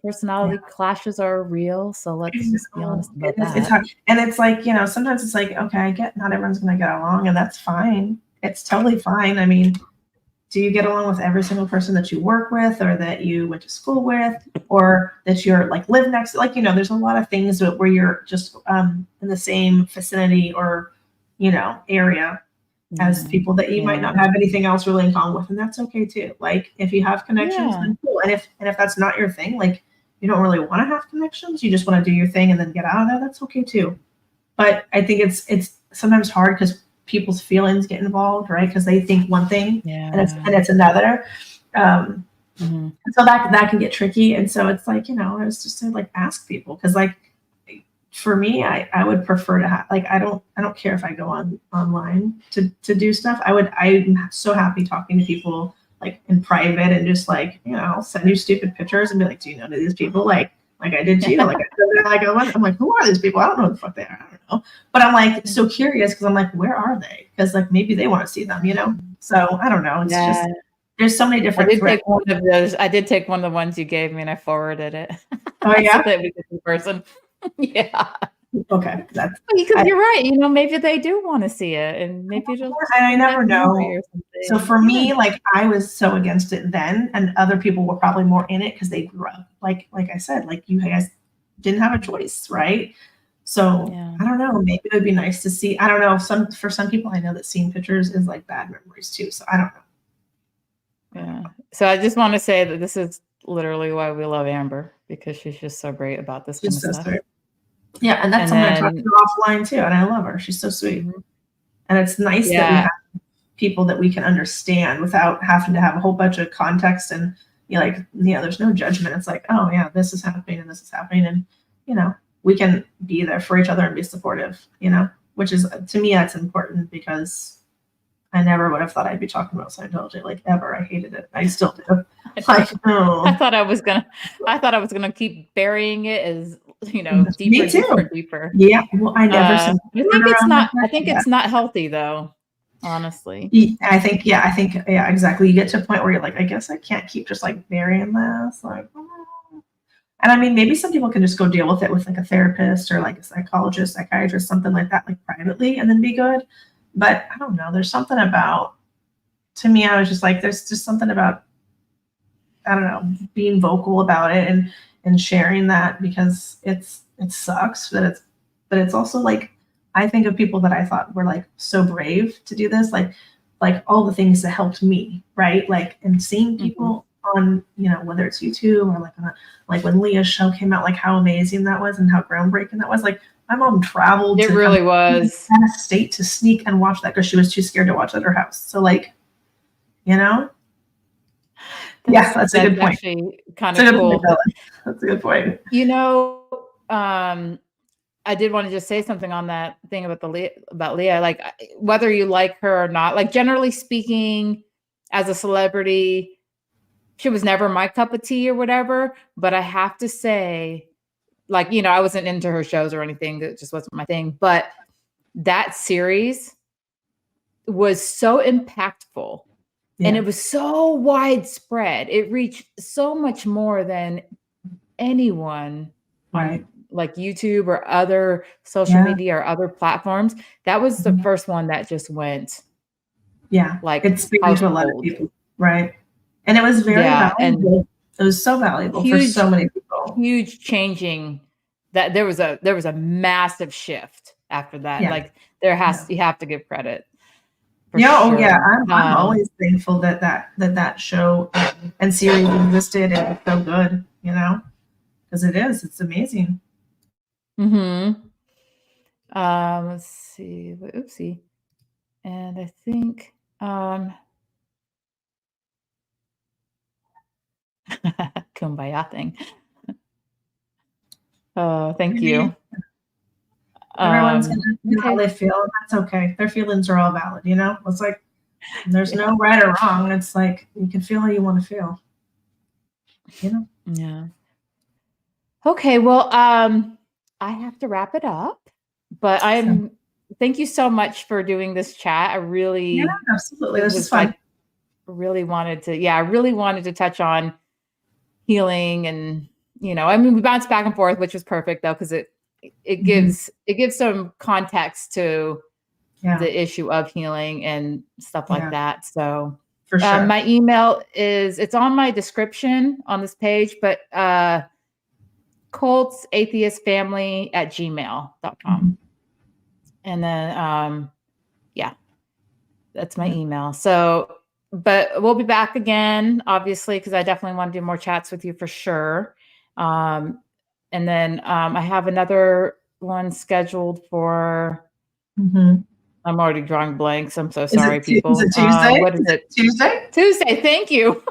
Speaker 1: personality clashes are real, so let's just be honest about
Speaker 2: It's
Speaker 1: that.
Speaker 2: hard. And it's like, sometimes it's like, okay, I get not everyone's gonna get along, and that's fine. It's totally fine. I mean, do you get along with every single person that you work with or that you went to school with or that you're like live next to? Like, there's a lot of things where you're just in the same vicinity or, area as
Speaker 1: Yeah.
Speaker 2: people that you might
Speaker 1: Yeah.
Speaker 2: not have anything else really in common with, and that's okay too. Like if you have connections,
Speaker 1: Yeah.
Speaker 2: then cool. And if that's not your thing, like you don't really want to have connections, you just want to do your thing and then get out of there, that's okay too. But I think it's sometimes hard because people's feelings get involved, right? Because they think one thing and it's
Speaker 1: Yeah.
Speaker 2: another.
Speaker 1: Mhm.
Speaker 2: So that can get tricky. And so it's like, I was just to like ask people because like for me, I would prefer to have like I don't care if I go online to do stuff. I'm so happy talking to people like in private and just like I'll send you stupid pictures and be like, do you know these people like I did to you I'm like, who are these people? I don't know who the fuck they are. I don't know, but I'm like so curious because I'm like, where are they? Because like maybe they want to see them. So I don't know. It's
Speaker 1: Yeah.
Speaker 2: just there's so many different threads.
Speaker 1: I did take one of the ones you gave me and I forwarded it.
Speaker 2: Oh
Speaker 1: So
Speaker 2: yeah,
Speaker 1: that we could see person. Yeah.
Speaker 2: okay, that's
Speaker 1: Because
Speaker 2: I,
Speaker 1: you're right, maybe they do wanna see it and maybe it'll just
Speaker 2: and I
Speaker 1: bring back
Speaker 2: never
Speaker 1: a memory
Speaker 2: know.
Speaker 1: or
Speaker 2: So
Speaker 1: something.
Speaker 2: for
Speaker 1: Yeah.
Speaker 2: me, like I was so against it then, and other people were probably more in it because they grew up. Like I said, like you guys didn't have a choice, right? So
Speaker 1: Yeah.
Speaker 2: I don't know. Maybe it would be nice to see. I don't know. For some people, I know that seeing pictures is like bad memories too. So I don't know.
Speaker 1: Yeah. So I just wanna say that this is literally why we love Amber, because she's just so great about this kind
Speaker 2: She's
Speaker 1: of
Speaker 2: so
Speaker 1: stuff.
Speaker 2: sweet. Yeah, and that's
Speaker 1: And
Speaker 2: someone I talked
Speaker 1: then
Speaker 2: to offline too, and I love her. She's so sweet,
Speaker 1: mhm.
Speaker 2: and it's nice that we
Speaker 1: Yeah.
Speaker 2: have people that we can understand without having to have a whole bunch of context and there's no judgment. It's like, oh yeah, this is happening and this is happening, and you know, we can be there for each other and be supportive, which is to me that's important because I never would have thought I'd be talking about Scientology like ever. I hated it. I still do. Like,
Speaker 1: I
Speaker 2: no.
Speaker 1: thought I was gonna keep burying it as, deeper,
Speaker 2: Me
Speaker 1: deeper,
Speaker 2: too.
Speaker 1: deeper.
Speaker 2: Yeah. Well, I never seen
Speaker 1: I
Speaker 2: run
Speaker 1: think it's
Speaker 2: around like
Speaker 1: not I
Speaker 2: that.
Speaker 1: think
Speaker 2: Yeah.
Speaker 1: it's not healthy though, honestly.
Speaker 2: I think, exactly. You get to a point where you're like, I guess I can't keep just like burying this. Like, and I mean, maybe some people can just go deal with it with like a therapist or like a psychologist, psychiatrist, something like that, like privately, and then be good. But I don't know. There's something about, to me, I was just like, there's just something about, I don't know, being vocal about it and sharing that because it sucks, but it's also like I think of people that I thought were like so brave to do this, like all the things that helped me, right? Like and seeing
Speaker 1: Mhm.
Speaker 2: people on whether it's YouTube or like when Leah's show came out, like how amazing that was and how groundbreaking that was. Like my mom traveled
Speaker 1: It
Speaker 2: to come
Speaker 1: really was.
Speaker 2: out of state to sneak and watch that because she was too scared to watch it at her house. So like you know yeah, that's a
Speaker 1: That's
Speaker 2: good point.
Speaker 1: actually kind
Speaker 2: That's
Speaker 1: of
Speaker 2: a good point,
Speaker 1: cool.
Speaker 2: Bella. That's a good point.
Speaker 1: You know, I did want to just say something on that thing about Leah. Like, whether you like her or not, like generally speaking, as a celebrity, she was never my cup of tea or whatever. But I have to say, like, I wasn't into her shows or anything. That just wasn't my thing. But that series was so impactful and
Speaker 2: Yeah.
Speaker 1: it was so widespread. It reached so much more than anyone on
Speaker 2: Right.
Speaker 1: like YouTube or other social
Speaker 2: Yeah.
Speaker 1: media or other platforms. That was the
Speaker 2: Mhm.
Speaker 1: first one that just went
Speaker 2: Yeah.
Speaker 1: like
Speaker 2: It's speaking to a lot of
Speaker 1: household.
Speaker 2: people. Right. And it was very
Speaker 1: Yeah, and
Speaker 2: valuable. It was so valuable for
Speaker 1: huge,
Speaker 2: so many people.
Speaker 1: huge changing that there was a massive shift after that.
Speaker 2: Yeah.
Speaker 1: Like
Speaker 2: Yeah.
Speaker 1: you have to give credit for
Speaker 2: Yeah. Oh yeah.
Speaker 1: sure.
Speaker 2: I'm always thankful that show and series existed and it's so good, because it is. It's amazing.
Speaker 1: Mhm. Let's see. Oopsie. And I think kumbaya thing. Oh, thank you.
Speaker 2: Everyone's gonna feel how they feel. That's okay. Their feelings are all valid, you know? It's like there's no right or wrong. It's like you can feel how you want to feel. You know?
Speaker 1: Yeah. Okay, well, I have to wrap it up, but thank you so much for doing this chat. I really
Speaker 2: absolutely. This is fun.
Speaker 1: I really wanted to touch on healing, and I mean, we bounced back and forth, which was perfect though, because it gives some context to the issue of healing and stuff like that. So
Speaker 2: for sure.
Speaker 1: My email it's on my description on this page, but Cults Atheist Family at gmail.com. And then that's my email. So, but we'll be back again, obviously, because I definitely want to do more chats with you for sure. And then I have another one scheduled for. I'm already drawing blanks. I'm so sorry, people.
Speaker 2: Is it Tuesday?
Speaker 1: What is it?
Speaker 2: Tuesday?
Speaker 1: Tuesday. Thank you.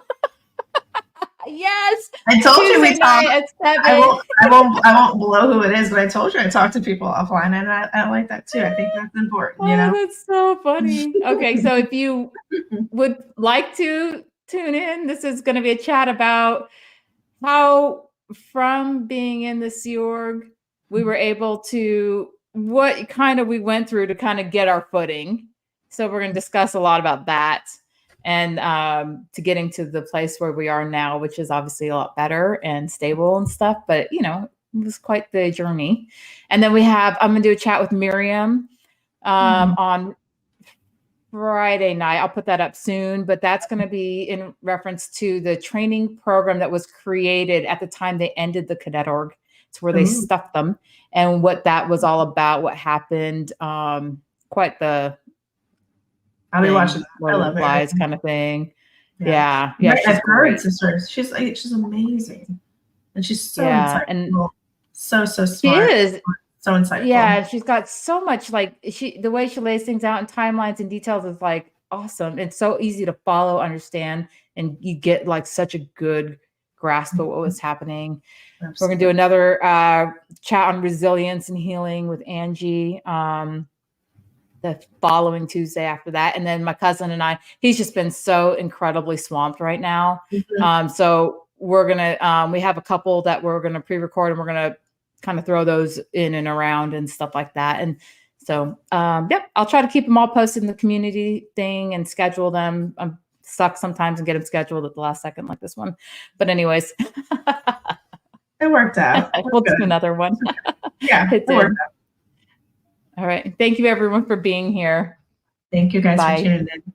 Speaker 1: Yes.
Speaker 2: I told
Speaker 1: Tuesday
Speaker 2: you we talked.
Speaker 1: At 7.
Speaker 2: I won't blow who it is, but I told you I talk to people offline, and I like that too. I think that's important. You know,
Speaker 1: that's so funny. Okay, so if you would like to tune in, this is going to be a chat about how, from being in the Sea Org, we were able to what kind of we went through to kind of get our footing. So we're going to discuss a lot about that. And to getting to the place where we are now, which is obviously a lot better and stable and stuff. But, it was quite the journey. And then I'm going to do a chat with Miriam on Friday night. I'll put that up soon. But that's going to be in reference to the training program that was created at the time they ended the cadet org. It's where they stuffed them, and what that was all about, what happened. Quite the...
Speaker 2: I'll be watching that.
Speaker 1: I love it. Kind of thing. Yeah.
Speaker 2: I've heard sisters. She's amazing, and she's so insightful. And so smart.
Speaker 1: She is
Speaker 2: so insightful.
Speaker 1: Yeah, she's got so much the way she lays things out in timelines and details is awesome. It's so easy to follow, understand, and you get such a good grasp of what was happening. Absolutely. We're gonna do another chat on resilience and healing with Angie. The following Tuesday after that. And then my cousin and I, he's just been so incredibly swamped right now. So we're going to, we have a couple that we're going to pre-record, and we're going to kind of throw those in and around and stuff like that. And so, I'll try to keep them all posted in the community thing and schedule them. I'm stuck sometimes and get them scheduled at the last second like this one. But anyways.
Speaker 2: It worked out.
Speaker 1: We'll do another one.
Speaker 2: It worked out.
Speaker 1: All right. Thank you, everyone, for being here.
Speaker 2: Thank you guys for tuning in.